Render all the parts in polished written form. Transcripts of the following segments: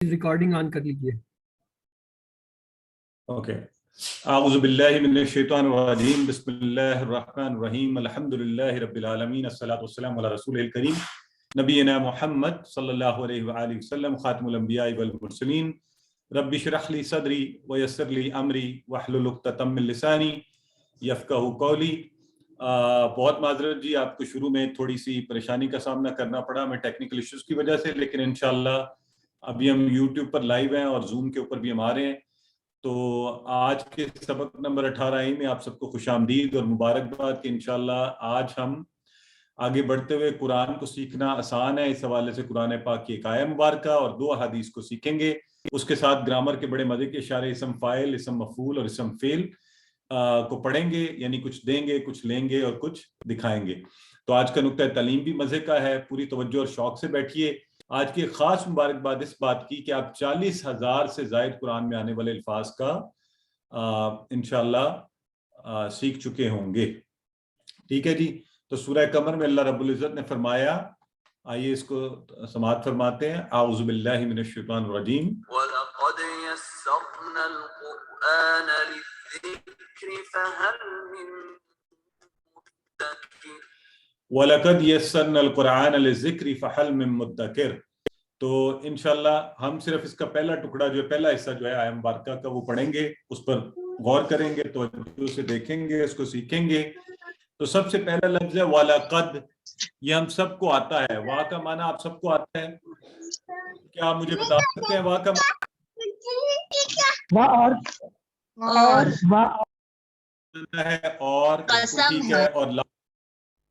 Recording آن کر لیجیے. Okay. اعوذ باللہ من الشیطان الرجیم بسم اللہ الرحمن الرحیم الحمدللہ رب العالمین الصلاۃ والسلام علی رسول الکریم نبینا محمد صلی اللہ علیہ وآلہ وسلم خاتم الانبیاء والمرسلین رب اشرح لی صدری ویسر لی امری واحلل عقدۃ من لسانی یفقہوا قولی. بہت معذرت جی، آپ کو شروع میں تھوڑی سی پریشانی کا سامنا کرنا پڑا میں ٹیکنیکل ایشوز کی وجہ سے، لیکن انشاءاللہ ابھی ہم یوٹیوب پر لائیو ہیں اور زوم کے اوپر بھی ہم آ رہے ہیں. تو آج کے سبق نمبر 18 میں آپ سب کو خوش آمدید اور مبارکباد کہ انشاءاللہ آج ہم آگے بڑھتے ہوئے قرآن کو سیکھنا آسان ہے، اس حوالے سے قرآن پاک کی ایک آیہ مبارکہ اور 2 احادیث کو سیکھیں گے. اس کے ساتھ گرامر کے بڑے مزے کے اشارے، اسم فاعل، اسم مفعول اور اسم فعل کو پڑھیں گے، یعنی کچھ دیں گے، کچھ لیں گے اور کچھ دکھائیں گے. تو آج کا نقطہ تعلیم بھی مزے کا ہے، پوری توجہ اور شوق سے بیٹھیے. آج کی خاص مبارکباد اس بات کی کہ آپ 40,000 سے زائد قرآن میں آنے والے الفاظ کا انشاءاللہ سیکھ چکے ہوں گے. ٹھیک ہے جی. تو سورہ قمر میں اللہ رب العزت نے فرمایا، آئیے اس کو سماعت فرماتے ہیں. اعوذ باللہ من الشیطان الرجیم. وَلَقَدْ يَسَّرْنَا الْقُرْآنَ لِلذِّكْرِ فَهَلْ مِن مُدَّكِرٍ. وَلَقَدْ يَسَّرْنَا الْقُرْآنَ لِلذِّكْرِ فَهَلْ مِن مُدَّكِرٍ. تو انشاءاللہ ہم صرف اس کا پہلا ٹکڑا جو ہے، پہلا حصہ جو ہے آیہ مبارکہ کا، وہ پڑھیں گے، اس پر غور کریں گے، توجہ سے دیکھیں گے، اس کو سیکھیں گے. تو سب سے پہلا لفظ ہے وَلَقَدْ. یہ ہم سب کو آتا ہے. وا کا معنی آپ سب کو آتا ہے؟ کیا آپ مجھے بتا سکتے ہیں وا کا معنی ہے؟ اور ٹھیک ہے. اور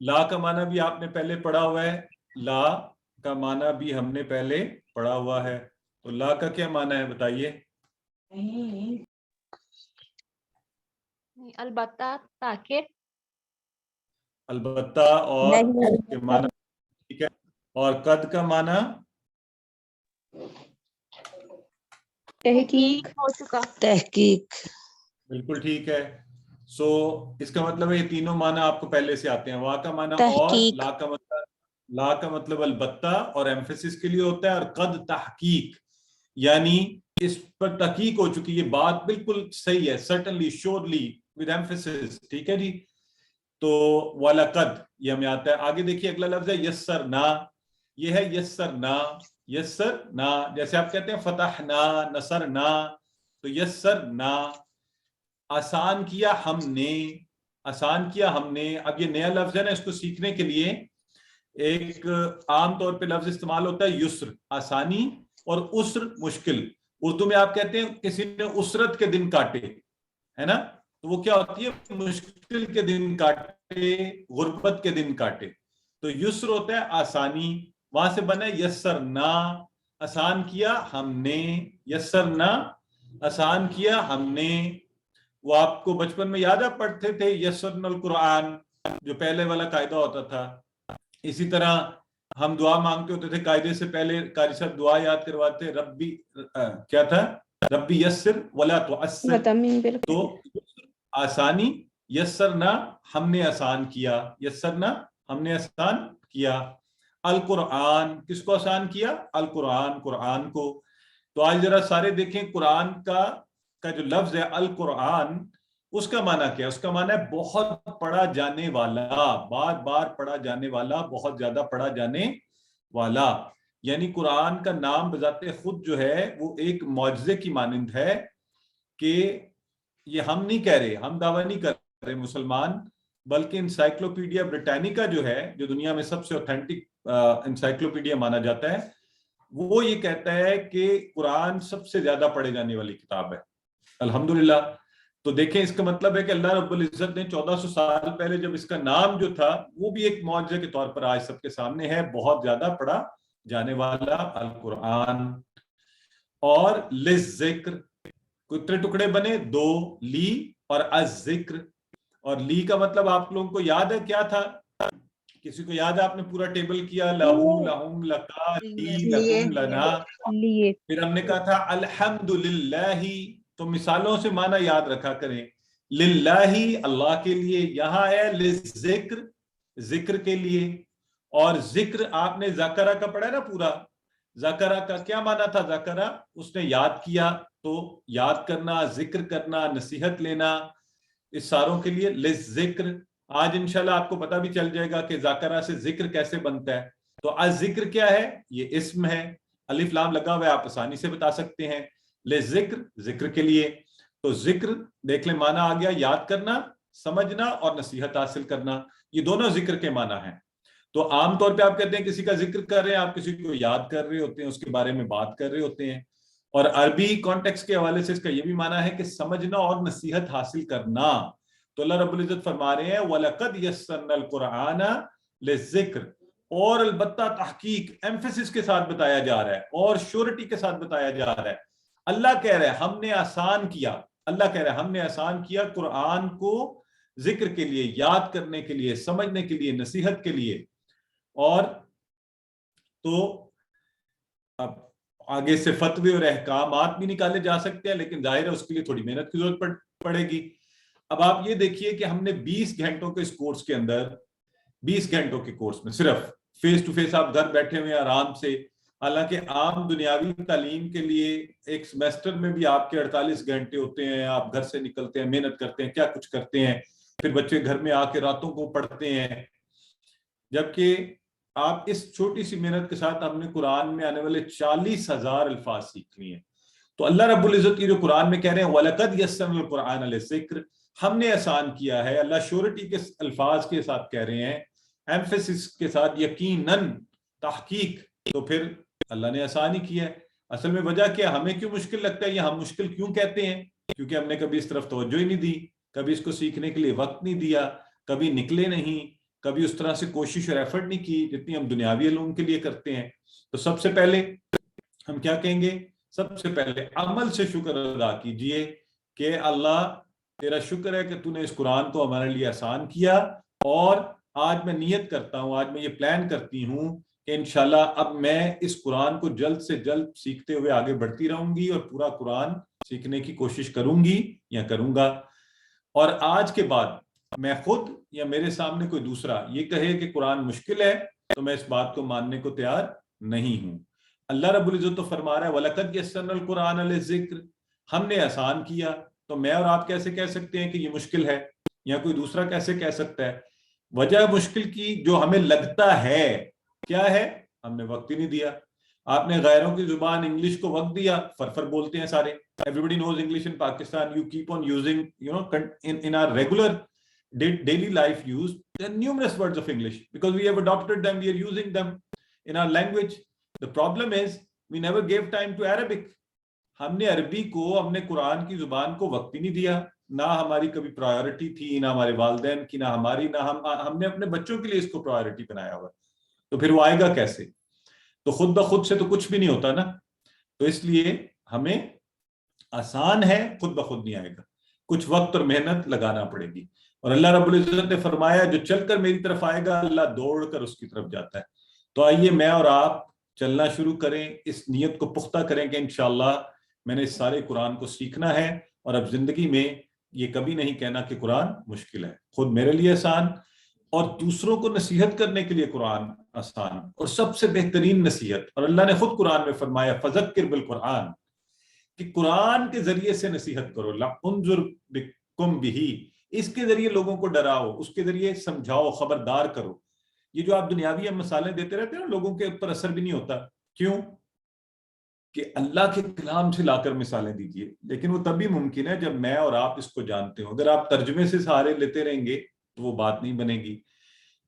لا کا معنی بھی آپ نے پہلے پڑھا ہوا ہے. لا کا معنی بھی ہم نے پہلے پڑھا ہوا ہے. تو لا کا کیا معنی ہے بتائیے؟ البتہ، تاکہ. البتہ. اور کے معنی ٹھیک ہے. اور قد کا معنی تحقیق ہو چکا. تحقیق. بالکل ٹھیک ہے. سو اس کا مطلب ہے یہ تینوں معنی آپ کو پہلے سے آتے ہیں. وا کا معنی اور، تحقیق. لا کا مطلب البتہ اور ایمفیسس کے لیے ہوتا ہے، اور قد تحقیق یعنی اس پر تحقیق ہو چکی، یہ بات بالکل صحیح ہے، certainly, surely, with emphasis. ٹھیک ہے جی. تو وَلَقَدْ یہ ہمیں آتا ہے. آگے دیکھیے اگلا لفظ ہے یسرنا. یہ ہے یسرنا. یسرنا جیسے آپ کہتے ہیں فتحنا، نصرنا. تو یسرنا آسان کیا ہم نے، آسان کیا ہم نے. اب یہ نیا لفظ ہے نا، اس کو سیکھنے کے لیے ایک عام طور پہ لفظ استعمال ہوتا ہے یسر، آسانی، اور عسر، مشکل. اردو میں آپ کہتے ہیں کسی نے عسرت کے دن کاٹے، ہے نا؟ تو وہ کیا ہوتی ہے؟ مشکل کے دن کاٹے، غربت کے دن کاٹے. تو یسر ہوتا ہے آسانی، وہاں سے بنا یسرنا، آسان کیا ہم نے. یسرنا آسان کیا ہم نے. وہ آپ کو بچپن میں یاد آپ پڑھتے تھے یسرنا القرآن، جو پہلے والا قاعدہ ہوتا تھا. اسی طرح ہم دعا مانگتے ہوتے تھے، قاعدے سے پہلے قاری صاحب دعا یاد کرواتے، ربی کیا تھا؟ ربی یسر ولا تعسر. تو آسانی، یسرنا ہم نے آسان کیا، یسرنا ہم نے آسان کیا. القرآن کس کو آسان کیا؟ القرآن، قرآن کو. تو آج ذرا سارے دیکھیں قرآن کا جو لفظ ہے القرآن، اس کا معنی کیا ہے؟ اس کا معنی ہے بہت پڑھا جانے والا، بار بار پڑھا جانے والا، بہت زیادہ پڑھا جانے والا. یعنی قرآن کا نام بذات خود جو ہے وہ ایک معجزے کی مانند ہے کہ یہ ہم نہیں کہہ رہے، ہم دعویٰ نہیں کر رہے مسلمان، بلکہ انسائکلوپیڈیا بریٹانیکا جو ہے، جو دنیا میں سب سے اوتھینٹک انسائکلوپیڈیا مانا جاتا ہے، وہ یہ کہتا ہے کہ قرآن سب سے زیادہ پڑھے جانے والی کتاب ہے. الحمدللہ. تو دیکھیں اس کا مطلب ہے کہ اللہ رب العزت نے 1400 سال پہلے جب اس کا نام جو تھا، وہ بھی ایک معجزے کے طور پر آج سب کے سامنے ہے، بہت زیادہ پڑھا جانے والا القرآن. اور للذکر کتنے ٹکڑے بنے؟ 2، لی اور الذکر. اور لی کا مطلب آپ لوگوں کو یاد ہے کیا تھا؟ کسی کو یاد ہے؟ آپ نے پورا ٹیبل کیا، لہو، لہم، لکا، لی، لکم، لنا. پھر ہم نے کہا تھا الحمدللہ. تو مثالوں سے معنی یاد رکھا کریں. للہ اللہ کے لیے، یہاں ہے للذکر ذکر کے لیے. اور ذکر آپ نے ذکرہ کا پڑھا ہے نا پورا، ذکرہ کا کیا معنی تھا؟ ذکرہ اس نے یاد کیا، تو یاد کرنا، ذکر کرنا، نصیحت لینا، اس ساروں کے لیے لذکر. آج انشاءاللہ آپ کو پتہ بھی چل جائے گا کہ ذکرہ سے ذکر کیسے بنتا ہے. تو الذکر کیا ہے؟ یہ اسم ہے، الف لام لگا ہوا ہے، آپ آسانی سے بتا سکتے ہیں. لذکر ذکر کے لیے. تو ذکر دیکھ لیں معنی آ گیا، یاد کرنا، سمجھنا اور نصیحت حاصل کرنا، یہ دونوں ذکر کے معنی ہیں. تو عام طور پہ آپ کہتے ہیں کسی کا ذکر کر رہے ہیں، آپ کسی کو یاد کر رہے ہوتے ہیں، اس کے بارے میں بات کر رہے ہوتے ہیں. اور عربی کانٹیکس کے حوالے سے اس کا یہ بھی معنی ہے کہ سمجھنا اور نصیحت حاصل کرنا. تو اللہ رب العزت فرما رہے ہیں وَلَقَدْ يَسَّرْنَا الْقُرْآنَ لِلذِّكْرِ، اور البتہ تحقیق ایمفیسس کے ساتھ بتایا جا رہا ہے اور شیورٹی کے ساتھ بتایا جا رہا ہے. اللہ کہہ رہے ہیں ہم نے آسان کیا، اللہ کہہ رہے ہیں ہم نے آسان کیا قرآن کو ذکر کے لیے، یاد کرنے کے لیے، سمجھنے کے لیے، نصیحت کے لیے. اور تو اب آگے سے فتوے اور احکامات بھی نکالے جا سکتے ہیں، لیکن ظاہر ہے اس کے لیے تھوڑی محنت کی ضرورت پڑے گی. اب آپ یہ دیکھیے کہ ہم نے 20 گھنٹوں کے اس کورس کے اندر، 20 گھنٹوں کے کورس میں صرف فیس ٹو فیس آپ گھر بیٹھے ہوئے آرام سے، حالانکہ عام دنیاوی تعلیم کے لیے ایک سیمسٹر میں بھی آپ کے 48 گھنٹے ہوتے ہیں، آپ گھر سے نکلتے ہیں، محنت کرتے ہیں، کیا کچھ کرتے ہیں، پھر بچے گھر میں آ کے راتوں کو پڑھتے ہیں. جبکہ آپ اس چھوٹی سی محنت کے ساتھ ہم نے قرآن میں آنے والے 40,000 الفاظ سیکھ لیے ہیں. تو اللہ رب العزت یہ جو قرآن میں کہہ رہے ہیں وَلَقَدْ يَسَّرْنَا الْقُرْآنَ لِلذِّكْرِ، ہم نے آسان کیا ہے. اللہ شیورٹی کے الفاظ کے ساتھ کہہ رہے ہیں، ایمفیسس کے ساتھ، یقیناً، تحقیق. تو پھر اللہ نے آسان ہی کیا ہے. اصل میں وجہ کیا، ہمیں کیوں مشکل لگتا ہے یا ہم مشکل کیوں کہتے ہیں؟ کیونکہ ہم نے کبھی اس طرف توجہ ہی نہیں دی، کبھی اس کو سیکھنے کے لیے وقت نہیں دیا، کبھی نکلے نہیں، کبھی اس طرح سے کوشش اور ایفرٹ نہیں کی جتنی ہم دنیاوی علوم کے لیے کرتے ہیں. تو سب سے پہلے ہم کیا کہیں گے؟ سب سے پہلے عمل سے شکر ادا کیجئے کہ اللہ تیرا شکر ہے کہ تو نے اس قرآن کو ہمارے لیے آسان کیا، اور آج میں نیت کرتا ہوں، آج میں یہ پلان کرتی ہوں کہ انشاءاللہ اب میں اس قرآن کو جلد سے جلد سیکھتے ہوئے آگے بڑھتی رہوں گی اور پورا قرآن سیکھنے کی کوشش کروں گی یا کروں گا. اور آج کے بعد میں خود یا میرے سامنے کوئی دوسرا یہ کہے کہ قرآن مشکل ہے تو میں اس بات کو ماننے کو تیار نہیں ہوں. اللہ رب العزت تو فرما رہا ہے وَلَقَدْ يَسَّرْنَا الْقُرْآنَ لِلذِّكْرِ، ہم نے آسان کیا. تو میں اور آپ کیسے کہہ سکتے ہیں کہ یہ مشکل ہے، یا کوئی دوسرا کیسے کہہ سکتا ہے؟ وجہ مشکل کی جو ہمیں لگتا ہے کیا ہے؟ ہم نے وقت ہی نہیں دیا. آپ نے غیروں کی زبان انگلش کو وقت دیا، فرفر بولتے ہیں سارے. Everybody knows English in Pakistan. You keep on using, in our regular daily life use, there are numerous words of English because we have adopted them, we are using them in our language. The problem is we never gave time to Arabic. ہم نے عربی کو، ہم نے قرآن کی زبان کو وقت ہی نہیں دیا. نہ ہماری کبھی پرائیورٹی تھی، نہ ہمارے والدین کی، نہ ہماری، نہ ہم نے اپنے بچوں کے لیے اس کو پرائیورٹی بنایا ہوا. تو پھر وہ آئے گا کیسے؟ تو خود بخود سے تو کچھ بھی نہیں ہوتا نا. تو اس لیے ہمیں آسان ہے، خود بخود نہیں آئے گا، کچھ وقت اور محنت لگانا پڑے گی. اور اللہ رب العزت نے فرمایا جو چل کر میری طرف آئے گا اللہ دوڑ کر اس کی طرف جاتا ہے. تو آئیے میں اور آپ چلنا شروع کریں، اس نیت کو پختہ کریں کہ انشاءاللہ میں نے اس سارے قرآن کو سیکھنا ہے، اور اب زندگی میں یہ کبھی نہیں کہنا کہ قرآن مشکل ہے. خود میرے لیے آسان اور دوسروں کو نصیحت کرنے کے لیے قرآن آسان، اور سب سے بہترین نصیحت. اور اللہ نے خود قرآن میں فرمایا فذکر بالقرآن، کہ قرآن کے ذریعے سے نصیحت کرو. لانذر بکم بہ، اس کے ذریعے لوگوں کو ڈراؤ، اس کے ذریعے سمجھاؤ، خبردار کرو. یہ جو آپ دنیاوی مثالیں دیتے رہتے ہیں نا، لوگوں کے اوپر اثر بھی نہیں ہوتا. کیوں؟ کہ اللہ کے کلام سے لا کر مثالیں دیجیے. لیکن وہ تب بھی ممکن ہے جب میں اور آپ اس کو جانتے ہوں. اگر آپ ترجمے سے سہارے لیتے رہیں گے تو وہ بات نہیں بنے گی.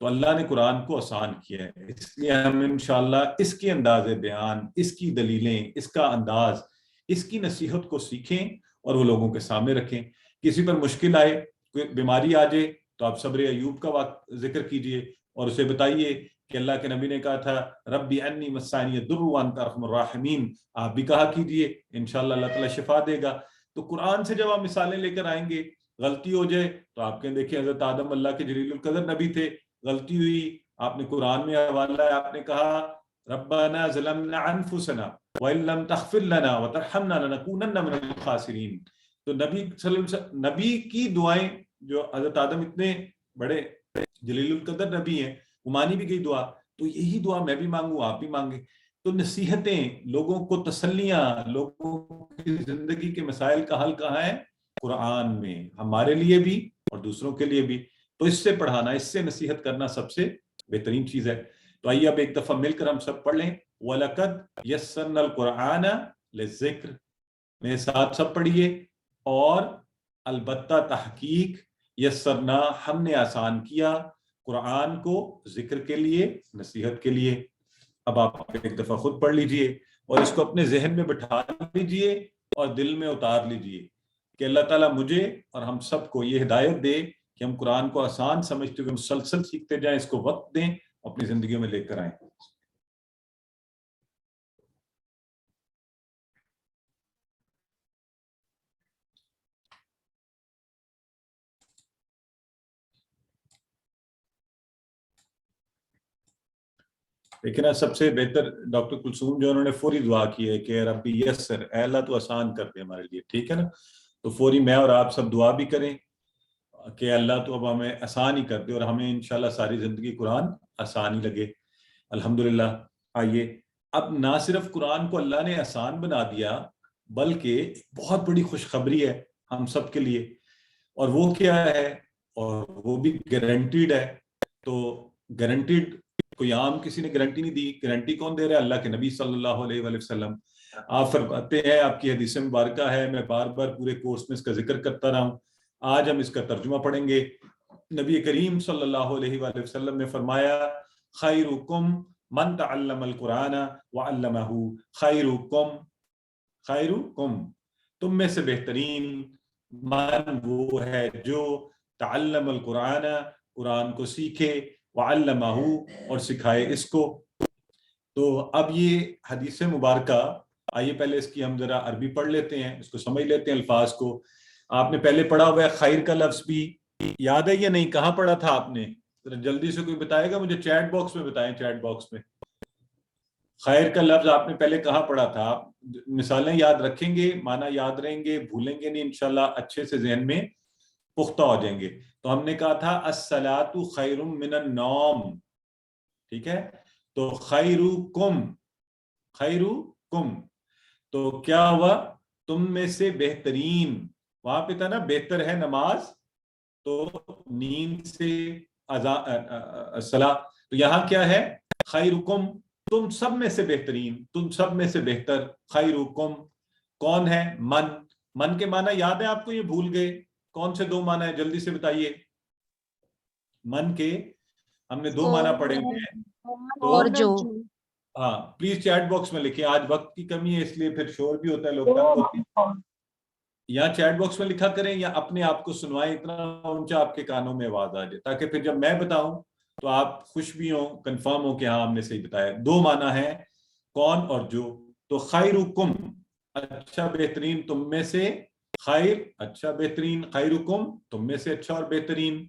تو اللہ نے قرآن کو آسان کیا ہے، اس لیے ہم انشاءاللہ اس کے انداز بیان، اس کی دلیلیں، اس کا انداز، اس کی نصیحت کو سیکھیں اور وہ لوگوں کے سامنے رکھیں. کسی پر مشکل آئے، کوئی بیماری آ جائے تو آپ صبر ایوب کا ذکر کیجئے اور اسے بتائیے کہ اللہ کے نبی نے کہا تھا ربی انی مسانی الضر وانت ارحم الراحمین. آپ بھی کہا کیجئے، انشاءاللہ اللہ تعالیٰ شفا دے گا. تو قرآن سے جب آپ مثالیں لے کر آئیں گے، غلطی ہو جائے تو آپ کہیں دیکھیں حضرت آدم اللہ کے جلیل القدر نبی تھے، غلطی ہوئی، آپ نے قرآن میں حوالہ ہے، آپ نے کہا ربنا ظلمنا انفسنا وان لم تغفر لنا وترحمنا لنکونن من الخاسرین. تو نبی صلی اللہ علیہ وسلم، نبی کی دعائیں، جو حضرت آدم اتنے بڑے جلیل القدر نبی ہیں، وہ مانی بھی گئی دعا. تو یہی دعا میں بھی مانگوں، آپ بھی مانگیں تو نصیحتیں، لوگوں کو تسلیاں، لوگوں کی زندگی کے مسائل کا حل کہاں ہے؟ قرآن میں، ہمارے لیے بھی اور دوسروں کے لیے بھی. تو اس سے پڑھانا، اس سے نصیحت کرنا سب سے بہترین چیز ہے. تو آئیے اب ایک دفعہ مل کر ہم سب پڑھ لیں. وَلَقَدْ يَسَّرْنَا الْقُرْآنَ لِلذِّكْرِ، میرے ساتھ سب پڑھیے. اور البتہ تحقیق، یسرنا، ہم نے آسان کیا، قرآن کو ذکر کے لیے، نصیحت کے لیے. اب آپ ایک دفعہ خود پڑھ لیجئے اور اس کو اپنے ذہن میں بٹھا لیجئے اور دل میں اتار لیجئے کہ اللہ تعالیٰ مجھے اور ہم سب کو یہ ہدایت دے کہ ہم قرآن کو آسان سمجھتے ہوئے مسلسل سیکھتے جائیں، اس کو وقت دیں، اپنی زندگیوں میں لے کر آئیں. لیکن سب سے بہتر ڈاکٹر کلثوم جو انہوں نے فوری دعا کی ہے کہ ربی یسر، اے اللہ تو آسان کر دے ہمارے لیے. ٹھیک ہے نا؟ تو فوری میں اور آپ سب دعا بھی کریں کہ اللہ تو اب ہمیں آسان ہی کر دے اور ہمیں انشاءاللہ ساری زندگی قرآن آسان ہی لگے. الحمدللہ. آئیے اب نہ صرف قرآن کو اللہ نے آسان بنا دیا بلکہ بہت بڑی خوشخبری ہے ہم سب کے لیے. اور وہ کیا ہے؟ اور وہ بھی گارنٹیڈ ہے. تو گارنٹیڈ کوئی عام کسی نے گارنٹی نہیں دی. گارنٹی کون دے رہا ہے؟ اللہ کے نبی صلی اللہ علیہ وآلہ وسلم. آپ فرماتے ہیں، آپ کی حدیث مبارکہ ہے، میں بار بار پورے کورس میں اس کا ذکر کرتا رہا ہوں، آج ہم اس کا ترجمہ پڑھیں گے. نبی کریم صلی اللہ علیہ وآلہ وسلم نے فرمایا، خیرکم من تعلم القرآن وعلمہ. خیرکم، تم میں سے بہترین، من وہ ہے جو تعلم القرآن، قرآن کو سیکھے، وعلمہ اور سکھائے اس کو. تو اب یہ حدیث مبارکہ، آئیے پہلے اس کی ہم ذرا عربی پڑھ لیتے ہیں، اس کو سمجھ لیتے ہیں الفاظ کو. آپ نے پہلے پڑھا ہوا ہے خیر کا لفظ بھی یاد ہے یا نہیں؟ کہاں پڑھا تھا آپ نے؟ ذرا جلدی سے کوئی بتائے گا مجھے؟ چیٹ باکس میں بتائیں، چیٹ باکس میں. خیر کا لفظ آپ نے پہلے کہاں پڑھا تھا؟ آپ مثالیں یاد رکھیں گے، معنی یاد رہیں گے، بھولیں گے نہیں انشاءاللہ، اچھے سے ذہن میں پختہ ہو جائیں گے. تو ہم نے کہا تھا الصلاۃ خیر من النوم. ٹھیک ہے؟ تو خیرکم، خیرکم، تو کیا ہوا؟ تم میں سے بہترین. وہاں پہ تھا نا بہتر ہے نماز، تو نیند سے صلاح. تو یہاں کیا ہے؟ خیرکم، تم سب میں سے بہترین، تم سب میں سے بہتر. خیرکم کون ہے؟ من. من کے معنی یاد ہے آپ کو؟ یہ بھول گئے؟ کون سے دو معنی ہیں؟ جلدی سے بتائیے. من کے ہم نے دو معنی پڑھے ہوئے ہیں. اور جو ہاں پلیز چیٹ باکس میں لکھیں، آج وقت کی کمی ہے اس لیے پھر شور بھی ہوتا ہے، لوگ تنگ ہوتے ہیں. یا چیٹ باکس میں لکھا کریں یا اپنے آپ کو سنوائیں، اتنا اونچا آپ کے کانوں میں آواز آ جائے تاکہ پھر جب میں بتاؤں تو آپ خوش بھی ہوں، کنفرم ہو کہ ہاں ہم نے صحیح بتایا. دو معنی ہے کون اور جو. تو خیرکم، اچھا بہترین تم میں سے، خیر اچھا بہترین، خیرکم تم میں سے اچھا اور بہترین.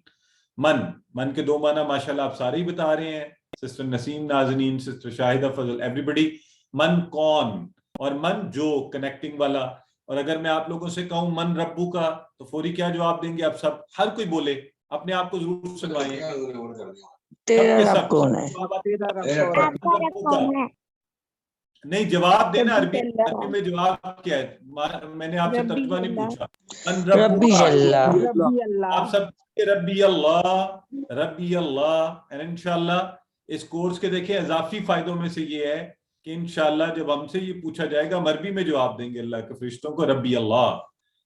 من، من کے دو معنی ماشاءاللہ آپ سارے ہی بتا رہے ہیں، سسٹر نسیم، ناظرین، سسٹر شاہدہ، فضل، ایوری بڈی. من کون اور من جو، کنیکٹنگ والا. اور اگر میں آپ لوگوں سے کہوں من ربو کا تو فوری کیا جواب دیں گے آپ سب؟ ہر کوئی بولے، اپنے آپ کو ضرور سنوائیں. تیرا رب کون ہے؟ نہیں جواب دینا. عربی میں جواب کیا ہے؟ میں نے آپ سے ترجمہ نہیں پوچھا. من ربو ربی کا اللہ. آپ سب ربی اللہ، ربی اللہ. انشاءاللہ اس کورس کے دیکھیں اضافی فائدوں میں سے یہ ہے کہ انشاءاللہ جب ہم سے یہ پوچھا جائے گا ہم عربی میں جواب دیں گے اللہ کے فرشتوں کو ربی اللہ.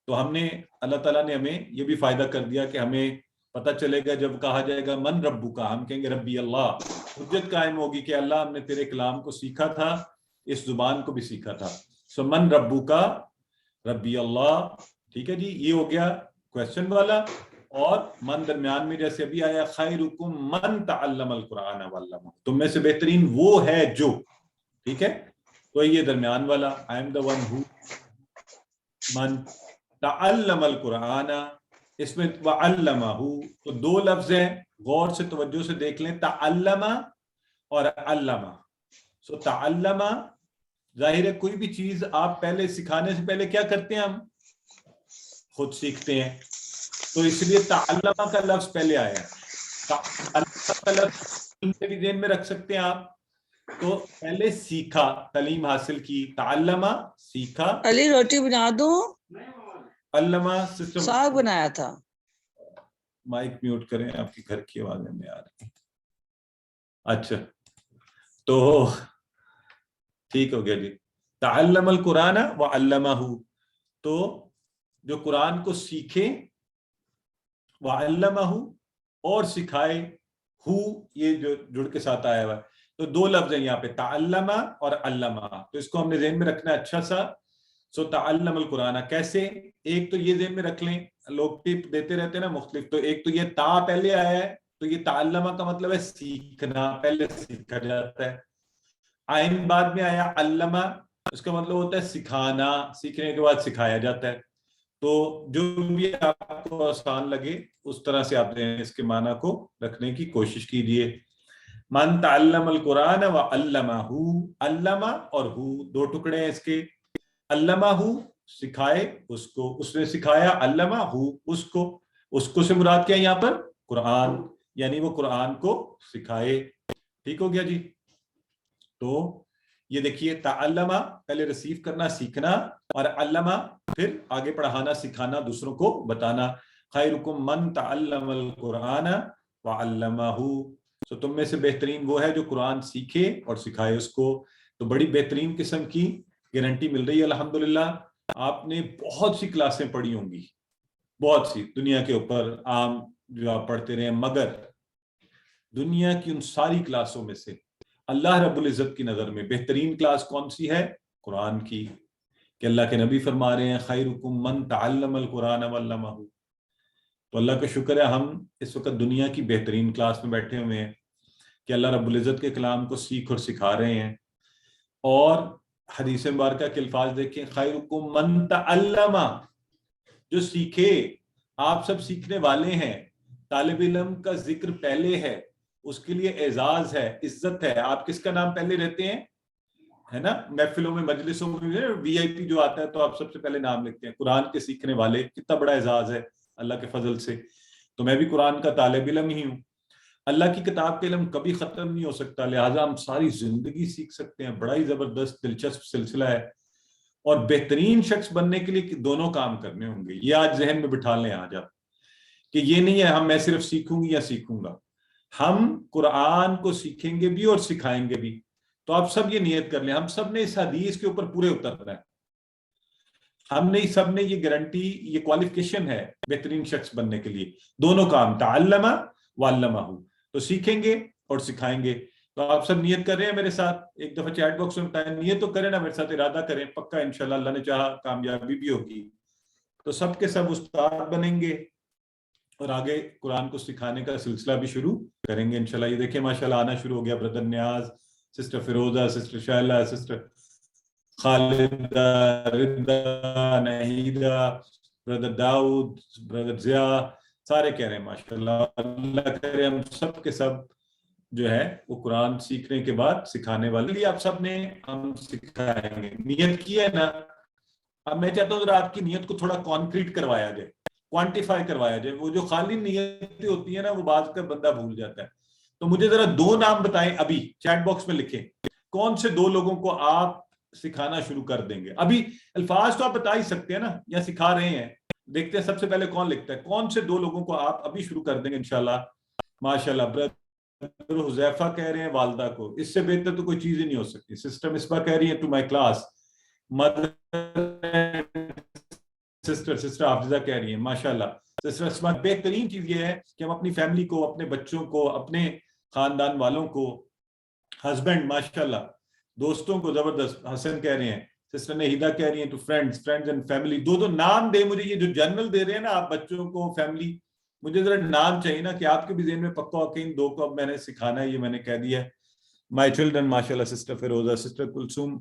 تو ہم نے، اللہ تعالیٰ نے ہمیں یہ بھی فائدہ کر دیا کہ ہمیں پتہ چلے گا جب کہا جائے گا من ربو کا، ہم کہیں گے ربی اللہ. حجت قائم ہوگی کہ اللہ ہم نے تیرے کلام کو سیکھا تھا، اس زبان کو بھی سیکھا تھا. سو من ربو کا، ربی اللہ. ٹھیک ہے جی، یہ ہو گیا کویسچن والا. اور من درمیان میں جیسے ابھی آیا خیرکم من تعلم القرآن وعلمہ، تم میں سے بہترین وہ ہے جو. ٹھیک ہے؟ تو یہ درمیان والا I am the one who، من تعلم القرآن، اس میں وعلمہ، تو دو لفظ ہیں، غور سے توجہ سے دیکھ لیں، تعلم اور علمہ. سو تعلم، ظاہر ہے کوئی بھی چیز آپ پہلے سکھانے سے پہلے کیا کرتے ہیں؟ ہم خود سیکھتے ہیں. تو اس لیے تعلمہ کا لفظ پہلے آیا. تعلمہ کا لفظ بھی ذہن میں رکھ سکتے ہیں آپ. تو پہلے سیکھا، تعلیم حاصل کی، تعلمہ سیکھا، علی روٹی بنا دوں؟ علمہ سسٹم. ساگ بنایا تھا. مائک میوٹ کریں، آپ کے گھر کی آوازیں میں آ رہی ہیں. اچھا تو ٹھیک ہو گیا جی. تعلم القرآن وعلمہ، تو جو قرآن کو سیکھے، وعلمہ اور سکھائے، ہو یہ جو جڑ کے ساتھ آیا ہوا ہے. تو دو لفظ ہیں یہاں پہ، تعلمہ اور علمہ. تو اس کو ہم نے ذہن میں رکھنا ہے اچھا سا. سو تعلم القرآن کیسے؟ ایک تو یہ ذہن میں رکھ لیں، لوگ ٹپ دیتے رہتے ہیں نا مختلف. تو ایک تو یہ تا پہلے آیا ہے، تو یہ تعلمہ کا مطلب ہے سیکھنا، پہلے سیکھا جاتا ہے. آئین بعد میں آیا علمہ، اس کا مطلب ہوتا ہے سکھانا، سیکھنے کے بعد سکھایا جاتا ہے. تو جو بھی آپ کو آسان لگے اس طرح سے آپ اس کے معنی کو رکھنے کی کوشش کیجئے. من تعلم القرآن وعلمہ، علمہ اور ہو دو ٹکڑے ہیں اس کے. علمہ سکھائے اس کو، اس نے سکھایا، علمہ اس کو سے مراد کیا ہے یہاں پر؟ قرآن، یعنی وہ قرآن کو سکھائے. ٹھیک ہو گیا جی. تو یہ دیکھیے تعلمہ پہلے ریسیو کرنا، سیکھنا، اور علمہ پھر آگے پڑھانا، سکھانا، دوسروں کو بتانا. خیرکم من تعلم القرآن وعلمہ، تو تم میں سے بہترین وہ ہے جو قرآن سیکھے اور سکھائے اس کو. تو بڑی بہترین قسم کی گارنٹی مل رہی ہے الحمدللہ. آپ نے بہت سی کلاسیں پڑھی ہوں گی، بہت سی دنیا کے اوپر عام جو آپ پڑھتے رہے، مگر دنیا کی ان ساری کلاسوں میں سے اللہ رب العزت کی نظر میں بہترین کلاس کون سی ہے؟ قرآن کی. کہ اللہ کے نبی فرما رہے ہیں خیرکم من تعلم القرآن وعلمہ. تو اللہ کا شکر ہے ہم اس وقت دنیا کی بہترین کلاس میں بیٹھے ہوئے ہیں کہ اللہ رب العزت کے کلام کو سیکھ اور سکھا رہے ہیں. اور حدیث مبارکہ کے الفاظ دیکھیں، خیرکم من تعلم، جو سیکھے. آپ سب سیکھنے والے ہیں. طالب علم کا ذکر پہلے ہے، اس کے لیے اعزاز ہے، عزت ہے. آپ کس کا نام پہلے رہتے ہیں؟ ہے نا، محفلوں میں، مجلسوں میں وی آئی پی جو آتا ہے تو آپ سب سے پہلے نام لکھتے ہیں. قرآن کے سیکھنے والے، کتنا بڑا اعزاز ہے اللہ کے فضل سے. تو میں بھی قرآن کا طالب علم ہی ہوں. اللہ کی کتاب کا علم کبھی ختم نہیں ہو سکتا، لہٰذا ہم ساری زندگی سیکھ سکتے ہیں. بڑا ہی زبردست دلچسپ سلسلہ ہے. اور بہترین شخص بننے کے لیے دونوں کام کرنے ہوں گے. یہ آج ذہن میں بٹھا لیں آج آپ، کہ یہ نہیں ہے میں صرف سیکھوں گی یا سیکھوں گا. ہم قرآن کو سیکھیں گے بھی اور سکھائیں گے بھی. تو آپ سب یہ نیت کر لیں، ہم سب نے اس حدیث کے اوپر پورے اترنا ہے. ہم نے سب نے یہ گارنٹی، یہ کوالیفیکیشن ہے بہترین شخص بننے کے لیے. دونوں کام، تعلمہ وعلمہ، تو سیکھیں گے اور سکھائیں گے. تو آپ سب نیت کر رہے ہیں میرے ساتھ؟ ایک دفعہ چیٹ باکس میں بتائیں، نیت تو کریں نا میرے ساتھ، ارادہ کریں. پکا انشاءاللہ اللہ نے چاہا کامیابی بھی ہوگی. تو سب کے سب استاد بنیں گے اور آگے قرآن کو سکھانے کا سلسلہ بھی شروع کریں گے انشاءاللہ. یہ دیکھیں ماشاءاللہ آنا شروع ہو گیا. Brother Niaz, sister Feroza, sister Shaila, sister Khalida, Raza, Nahida, brother Dawood, brother Zia, سارے کہہ رہے ہیں ماشاءاللہ. اللہ کرے ہم سب کے سب جو ہے وہ قرآن سیکھنے کے بعد سکھانے والے لیے آپ سب نے ہم سکھائیں گے. نیت کی ہے نا. اب میں چاہتا ہوں آپ کی نیت کو تھوڑا کانکریٹ کروایا جائے، کوانٹیفائی کروایا جائے. وہ جو خالی نیتیں ہوتی ہیں نا، وہ بعض کا بندہ بھول جاتا ہے. تو مجھے ذرا 2 نام بتائیں، ابھی چیٹ باکس میں لکھیں، کون سے 2 لوگوں کو آپ سکھانا شروع کر دیں گے. ابھی الفاظ تو آپ بتا ہی سکتے ہیں نا، یا سکھا رہے ہیں. دیکھتے ہیں سب سے پہلے کون لکھتا ہے. کون سے 2 لوگوں کو آپ ابھی شروع کر دیں گے انشاءاللہ. ماشاءاللہ برادر حذیفہ کہہ رہے ہیں والدہ کو. اس سے بہتر تو کوئی چیز ہی نہیں ہو سکتی. سسٹر مصباح کہہ رہی ہیں ٹو مائی کلاس. سسٹر حافظہ کہہ رہی ہیں ماشاءاللہ. سسٹر اسما، بہترین چیز یہ ہے کہ ہم اپنی فیملی کو، اپنے بچوں کو، اپنے خاندان والوں کو، ہسبینڈ ماشاءاللہ، دوستوں کو زبردست. حسن کہہ رہے ہیں، سسٹر نہیدہ کہہ رہی ہیں ٹو فرینڈز اینڈ فیملی. 2 نام دے مجھے، یہ جو جنرل دے رہے ہیں نا آپ بچوں کو، فیملی، مجھے ذرا نام چاہیے نا کہ آپ کے بھی ذہن میں پکا ہو کہ ان 2 کو اب میں نے سکھانا ہے. یہ میں نے کہہ دیا ہے. مائی چلڈرن ماشاءاللہ، سسٹر فیروزہ، سسٹر کلثوم.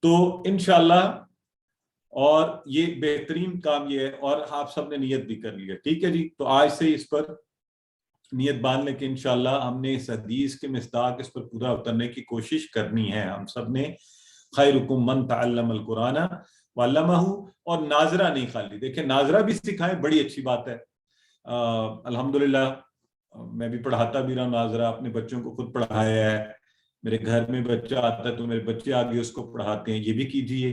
تو انشاءاللہ، اور یہ بہترین کام یہ ہے. اور آپ سب نے نیت بھی کر لی ہے. ٹھیک ہے جی. تو آج سے اس پر نیت باندھ لیں کہ انشاءاللہ ہم نے اس حدیث کے مصداق اس پر پورا اترنے کی کوشش کرنی ہے ہم سب نے. خیرکم من تعلم القرآن وعلمہ. اور ناظرہ نہیں خالی، دیکھیں ناظرہ بھی سکھائیں، بڑی اچھی بات ہے. الحمدللہ میں بھی پڑھاتا بھی رہا ناظرہ، اپنے بچوں کو خود پڑھایا ہے. میرے گھر میں بچہ آتا ہے تو میرے بچے آگے اس کو پڑھاتے ہیں، یہ بھی کیجئے.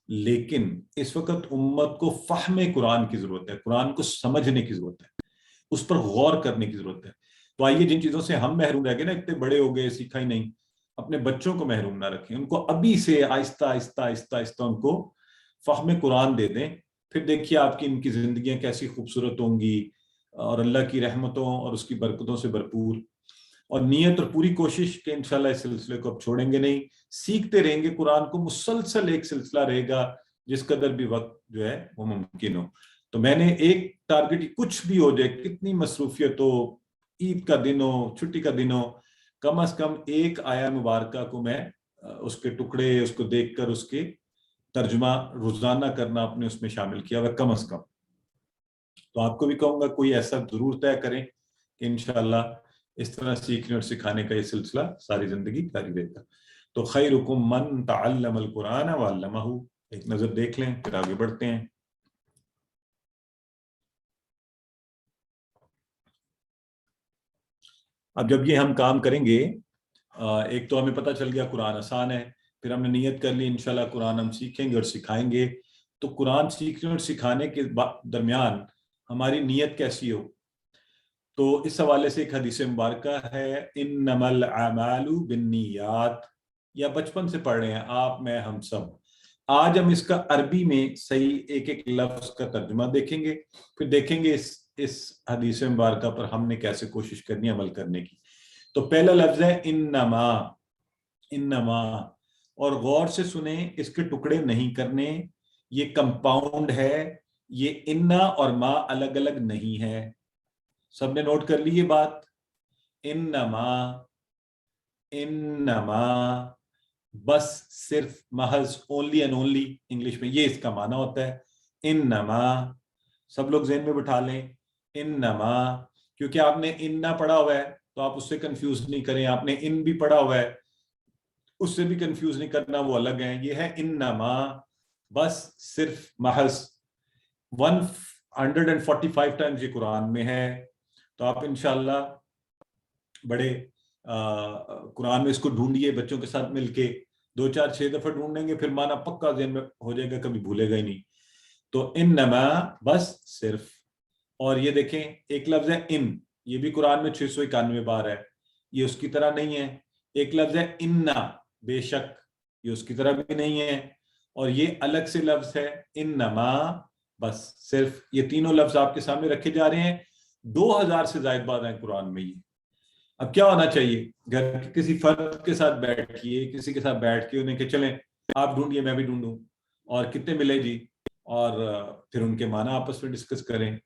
لیکن اس وقت امت کو فہم قرآن کی ضرورت ہے، قرآن کو سمجھنے کی ضرورت ہے، اس پر غور کرنے کی ضرورت ہے. تو آئیے جن چیزوں سے ہم محروم رہ گئے نا، اتنے بڑے ہو گئے سیکھا ہی نہیں، اپنے بچوں کو محروم نہ رکھیں، ان کو ابھی سے آہستہ آہستہ آہستہ آہستہ ان کو فہم قرآن دے دیں. پھر دیکھیے آپ کی ان کی زندگیاں کیسی خوبصورت ہوں گی اور اللہ کی رحمتوں اور اس کی برکتوں سے بھرپور. اور نیت اور پوری کوشش کہ انشاءاللہ اس سلسلے کو اب چھوڑیں گے نہیں، سیکھتے رہیں گے قرآن کو، مسلسل ایک سلسلہ رہے گا جس قدر بھی وقت جو ہے وہ ممکن ہو. تو میں نے ایک ٹارگٹ، کچھ بھی ہو جائے، کتنی مصروفیت ہو، عید کا دن ہو، چھٹی کا دن ہو، کم از کم ایک آیا مبارکہ کو میں اس کے ٹکڑے، اس کو دیکھ کر اس کے ترجمہ روزانہ کرنا اپنے اس میں شامل کیا ہوا کم از کم. تو آپ کو بھی کہوں گا کوئی ایسا ضرور طے کریں کہ انشاءاللہ اس طرح سیکھنے اور سکھانے کا یہ سلسلہ ساری زندگی جاری رہے گا. تو خیرکم من تعلم القرآن وعلمہ. ایک نظر دیکھ لیں پھر آگے بڑھتے ہیں. اب جب یہ ہم کام کریں گے، ایک تو ہمیں پتہ چل گیا قرآن آسان ہے، پھر ہم نے نیت کر لی انشاءاللہ قرآن ہم سیکھیں گے اور سکھائیں گے. تو قرآن سیکھنے اور سکھانے کے درمیان ہماری نیت کیسی ہو؟ تو اس حوالے سے ایک حدیث مبارکہ ہے، انما الاعمال بالنیات، یا بچپن سے پڑھ رہے ہیں آپ، میں، ہم سب. آج ہم اس کا عربی میں صحیح ایک ایک لفظ کا ترجمہ دیکھیں گے، پھر دیکھیں گے اس حدیث مبارکہ پر ہم نے کیسے کوشش کرنی ہے عمل کرنے کی. تو پہلا لفظ ہے انما. انما، اور غور سے سنیں، اس کے ٹکڑے نہیں کرنے، یہ کمپاؤنڈ ہے، یہ انا اور ما الگ الگ نہیں ہے. سب نے نوٹ کر لی یہ بات؟ انما، انما، بس، صرف، محض، اونلی اینڈ اونلی انگلش میں یہ اس کا معنی ہوتا ہے. انما، سب لوگ ذہن میں بٹھا لیں. انما، کیونکہ آپ نے انا پڑھا ہوا ہے تو آپ اس سے کنفیوز نہیں کریں، آپ نے ان بھی پڑھا ہوا ہے اس سے بھی کنفیوز نہیں کرنا، وہ الگ ہیں. یہ ہے انما، بس، صرف، محض. 145 ٹائمز یہ قرآن میں ہے. تو آپ انشاءاللہ بڑے قرآن میں اس کو ڈھونڈیے بچوں کے ساتھ مل کے، 2 4 6 دفعہ ڈھونڈیں گے، پھر معنی پکا ذہن میں ہو جائے گا، کبھی بھولے گا ہی نہیں. تو انما، بس، صرف. اور یہ دیکھیں ایک لفظ ہے ان، یہ بھی قرآن میں 691 بار ہے، یہ اس کی طرح نہیں ہے. ایک لفظ ہے انا، بے شک، یہ اس کی طرح بھی نہیں ہے. اور یہ الگ سے لفظ ہے انما، بس، صرف. یہ تینوں لفظ آپ کے سامنے رکھے جا رہے ہیں. 2000 سے زائد بار ہیں قرآن میں یہ. اب کیا ہونا چاہیے؟ گھر کے کسی فرد کے ساتھ بیٹھیے، کسی کے ساتھ بیٹھ کے انہیں کہ چلیں آپ ڈھونڈیے میں بھی ڈھونڈوں، اور کتنے ملے جی، اور پھر ان کے معنی آپس میں ڈسکس کریں.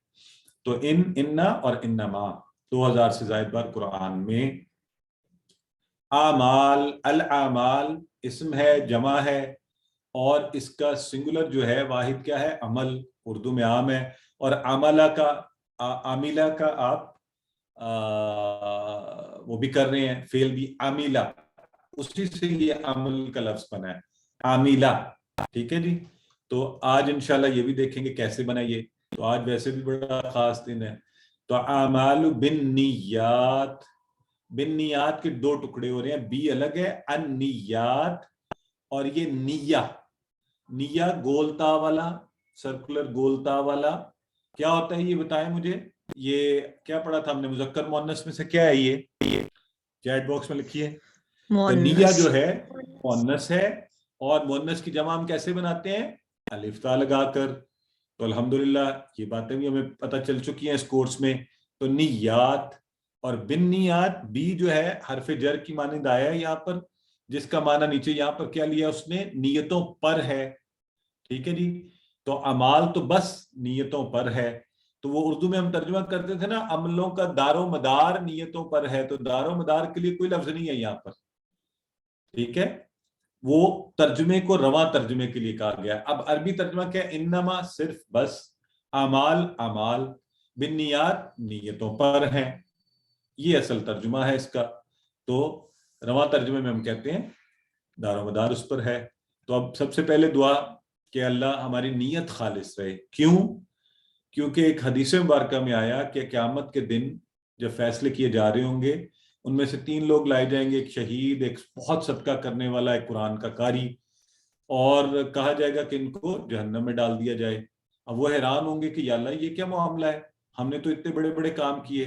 تو انا اور انما 2000 سے زائد بار قرآن میں. اعمال، الاعمال اسم ہے، جمع ہے، اور اس کا سنگولر جو ہے واحد کیا ہے؟ عمل، اردو میں عام ہے. اور عاملہ کا، عاملہ کا آپ وہ بھی کر رہے ہیں، فعل بھی عاملہ، اسی سے یہ عمل کا لفظ بنا ہے، عاملہ. ٹھیک ہے جی. تو آج انشاءاللہ یہ بھی دیکھیں گے کیسے بنا یہ. تو آج ویسے بھی بڑا خاص دن ہے. تو اعمال بالنیات، بالنیات کے 2 ٹکڑے ہو رہے ہیں، بی الگ ہے، النیات، اور یہ نیہ. نیہ گولتا والا، سرکولر گولتا والا کیا ہوتا ہے یہ بتائیں مجھے. یہ کیا پڑھا تھا ہم نے؟ مذکر مؤنث میں سے کیا ہے یہ؟ چیٹ باکس میں لکھیے. تو نیہ جو ہے مؤنث ہے، اور مؤنث کی جمع ہم کیسے بناتے ہیں؟ الف تا لگا کر. تو الحمدللہ یہ باتیں بھی ہمیں پتہ چل چکی ہیں اس کورس میں. تو نیات اور بالنیات، بی جو ہے حرف جر کی مانند آیا ہے یہاں پر، جس کا معنی نیچے یہاں پر کیا لیا اس نے؟ نیتوں پر ہے. ٹھیک ہے جی. تو اعمال تو بس نیتوں پر ہے. تو وہ اردو میں ہم ترجمہ کرتے تھے نا، عملوں کا دار و مدار نیتوں پر ہے. تو دار و مدار کے لیے کوئی لفظ نہیں ہے یہاں پر. ٹھیک ہے، وہ ترجمے کو رواں ترجمے کے لیے کہا گیا. اب عربی ترجمہ کیا ہے؟ انما، صرف، بس، اعمال، اعمال، بالنیات، نیتوں پر ہیں. یہ اصل ترجمہ ہے اس کا. تو رواں ترجمے میں ہم کہتے ہیں دار و مدار اس پر ہے. تو اب سب سے پہلے دعا کہ اللہ ہماری نیت خالص رہے. کیوں؟ کیونکہ ایک حدیث مبارکہ میں آیا کہ قیامت کے دن جب فیصلے کیے جا رہے ہوں گے ان میں سے 3 لوگ لائے جائیں گے، ایک شہید، ایک بہت صدقہ کرنے والا، ایک قرآن کا قاری، اور کہا جائے گا کہ ان کو جہنم میں ڈال دیا جائے۔ اب وہ حیران ہوں گے کہ یا اللہ یہ کیا معاملہ ہے، ہم نے تو اتنے بڑے بڑے کام کیے۔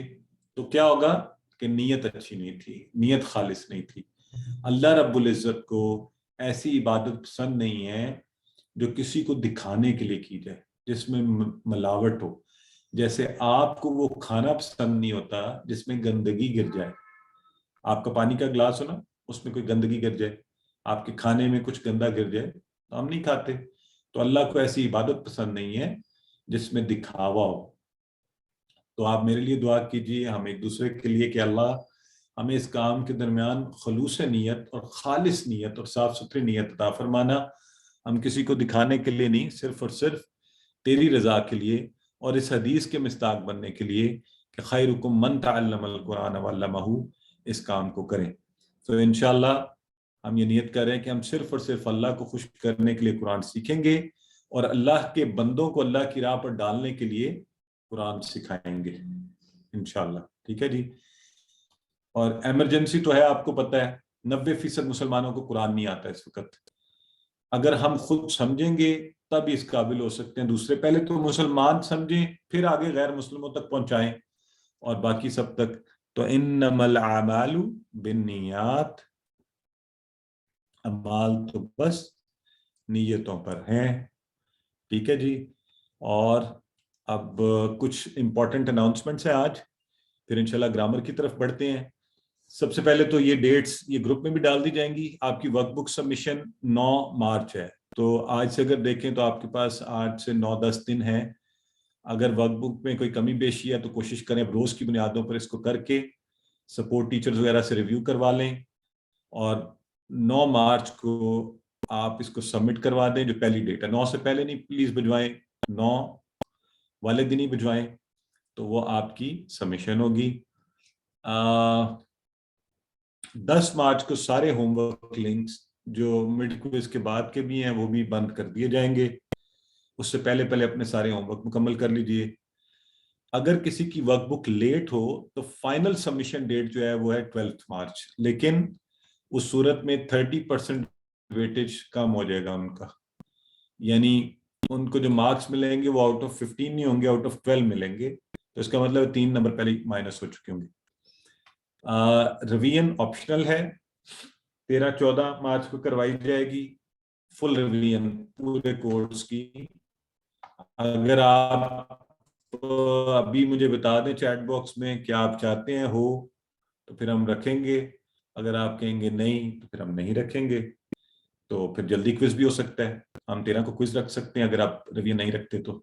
تو کیا ہوگا کہ نیت اچھی نہیں تھی، نیت خالص نہیں تھی۔ اللہ رب العزت کو ایسی عبادت پسند نہیں ہے جو کسی کو دکھانے کے لیے کی جائے، جس میں ملاوٹ ہو۔ جیسے آپ کو وہ کھانا پسند نہیں ہوتا جس میں گندگی گر جائے۔ آپ کا پانی کا گلاس ہو نا، اس میں کوئی گندگی گر جائے، آپ کے کھانے میں کچھ گندا گر جائے تو ہم نہیں کھاتے۔ تو اللہ کو ایسی عبادت پسند نہیں ہے جس میں دکھاوا ہو۔ تو آپ میرے لیے دعا کیجیے، ہم ایک دوسرے کے لیے، کہ اللہ ہمیں اس کام کے درمیان خلوص نیت اور خالص نیت اور صاف ستھری نیت عطا فرمانا۔ ہم کسی کو دکھانے کے لیے نہیں، صرف اور صرف تیری رضا کے لیے اور اس حدیث کے مصداق بننے کے لیے کہ خیرکم من تعلم القرآن وعلمہ، اس کام کو کریں۔ تو انشاءاللہ ہم یہ نیت کر رہے ہیں کہ ہم صرف اور صرف اللہ کو خوش کرنے کے لیے قرآن سیکھیں گے اور اللہ کے بندوں کو اللہ کی راہ پر ڈالنے کے لیے قرآن سکھائیں گے انشاءاللہ۔ ٹھیک ہے جی۔ اور ایمرجنسی تو ہے، آپ کو پتہ ہے 90% مسلمانوں کو قرآن نہیں آتا اس وقت۔ اگر ہم خود سمجھیں گے تب اس قابل ہو سکتے ہیں، دوسرے پہلے تو مسلمان سمجھیں پھر آگے غیر مسلموں تک پہنچائیں اور باقی سب تک۔ تو انما الاعمال بالنیات، اعمال تو بس نیتوں پر ہیں۔ ٹھیک ہے جی۔ اور اب کچھ امپورٹنٹ اناؤنسمنٹس ہیں آج، پھر انشاءاللہ گرامر کی طرف بڑھتے ہیں۔ سب سے پہلے تو یہ ڈیٹس یہ گروپ میں بھی ڈال دی جائیں گی۔ آپ کی ورک بک سبمیشن 9 مارچ ہے، تو آج سے اگر دیکھیں تو آپ کے پاس 8 سے 9-10 دن ہیں۔ اگر ورک بک میں کوئی کمی بیشی ہے تو کوشش کریں اب روز کی بنیادوں پر اس کو کر کے سپورٹ ٹیچرز وغیرہ سے ریویو کروا لیں، اور 9 مارچ کو آپ اس کو سبمٹ کروا دیں، جو پہلی ڈیٹ ہے۔ 9 سے پہلے نہیں پلیز بھجوائیں، 9 والے دن ہی بھجوائیں، تو وہ آپ کی سبمیشن ہوگی۔ 10 مارچ کو سارے ہوم ورک لنکس جو مڈ کوئز کے بعد کے بھی ہیں وہ بھی بند کر دیے جائیں گے۔ اس سے پہلے اپنے سارے ہوم ورک مکمل کر لیجئے۔ اگر کسی کی ورک بک لیٹ ہو تو فائنل سبمیشن ڈیٹ جو ہے وہ ہے 12 مارچ، لیکن اس صورت میں 30% ویٹیج کم ہو جائے گا ان کا، یعنی ان کو جو مارکس ملیں گے وہ آؤٹ آف 15 نہیں ہوں گے، آؤٹ آف 12 ملیں گے، تو اس کا مطلب 3 نمبر پہلے مائنس ہو چکے ہوں گے۔ ریویژن آپشنل ہے، 13-14 مارچ کو کروائی جائے گی فل ریویژن پورے کورس کی۔ اگر آپ ابھی مجھے بتا دیں چیٹ باکس میں کہ آپ چاہتے ہیں ہو تو پھر ہم رکھیں گے، اگر آپ کہیں گے نہیں تو پھر ہم نہیں رکھیں گے، تو پھر جلدی کوئز بھی ہو سکتا ہے، ہم 13 کو کوئز رکھ سکتے ہیں اگر آپ ریویژن نہیں رکھتے تو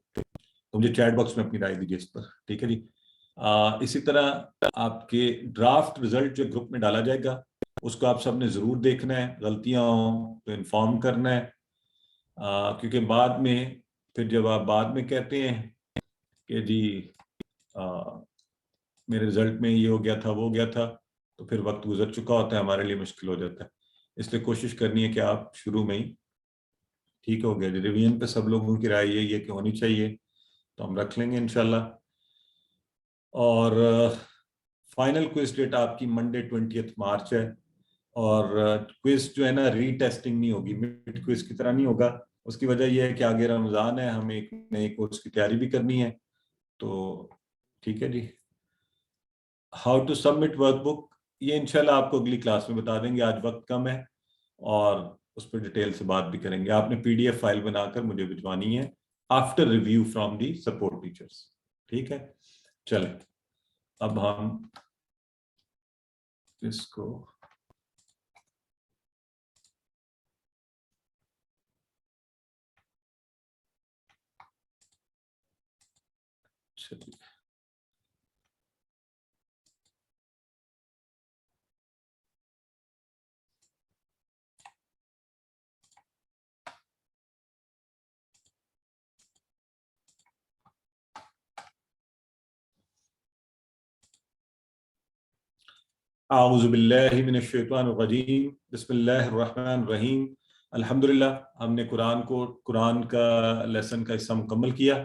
مجھے چیٹ باکس میں اپنی رائے دیجیے اس پر۔ ٹھیک ہے جی۔ اسی طرح آپ کے ڈرافٹ رزلٹ جو گروپ میں ڈالا جائے گا اس کو آپ سب نے ضرور دیکھنا ہے، غلطیاں ہوں تو انفارم کرنا ہے، کیونکہ بعد میں پھر جب آپ بعد میں کہتے ہیں کہ جی میرے رزلٹ میں یہ ہو گیا تھا وہ ہو گیا تھا، تو پھر وقت گزر چکا ہوتا ہے، ہمارے لیے مشکل ہو جاتا ہے۔ اس لیے کوشش کرنی ہے کہ آپ شروع میں ہی ٹھیک ہو گیا جی۔ ریویژن پہ سب لوگوں کی رائے یہی ہے کہ ہونی چاہیے، تو ہم رکھ لیں گے انشاءاللہ۔ اور فائنل کوئز ڈیٹ آپ کی منڈے 20 مارچ ہے، اور کوئز جو ہے نا ری ٹیسٹنگ نہیں ہوگی، مڈ کوئز کی طرح نہیں ہوگا۔ اس کی وجہ یہ ہے کہ آگے رمضان ہے، ہمیں ایک نئے کورس کی تیاری بھی کرنی ہے، تو ٹھیک ہے جی۔ ہاؤ ٹو سبمٹ ورک بک یہ انشاءاللہ آپ کو اگلی کلاس میں بتا دیں گے، آج وقت کم ہے اور اس پہ ڈیٹیل سے بات بھی کریں گے۔ آپ نے PDF فائل بنا کر مجھے بھجوانی ہے after review from the support teachers. ٹھیک ہے، چلیں اب ہم اس کو چلیے اعوذ باللہ من الشیطان الرجیم، بسم اللہ الرحمن الرحیم۔ الحمدللہ ہم نے قرآن کا لیسن کا حصہ مکمل کیا۔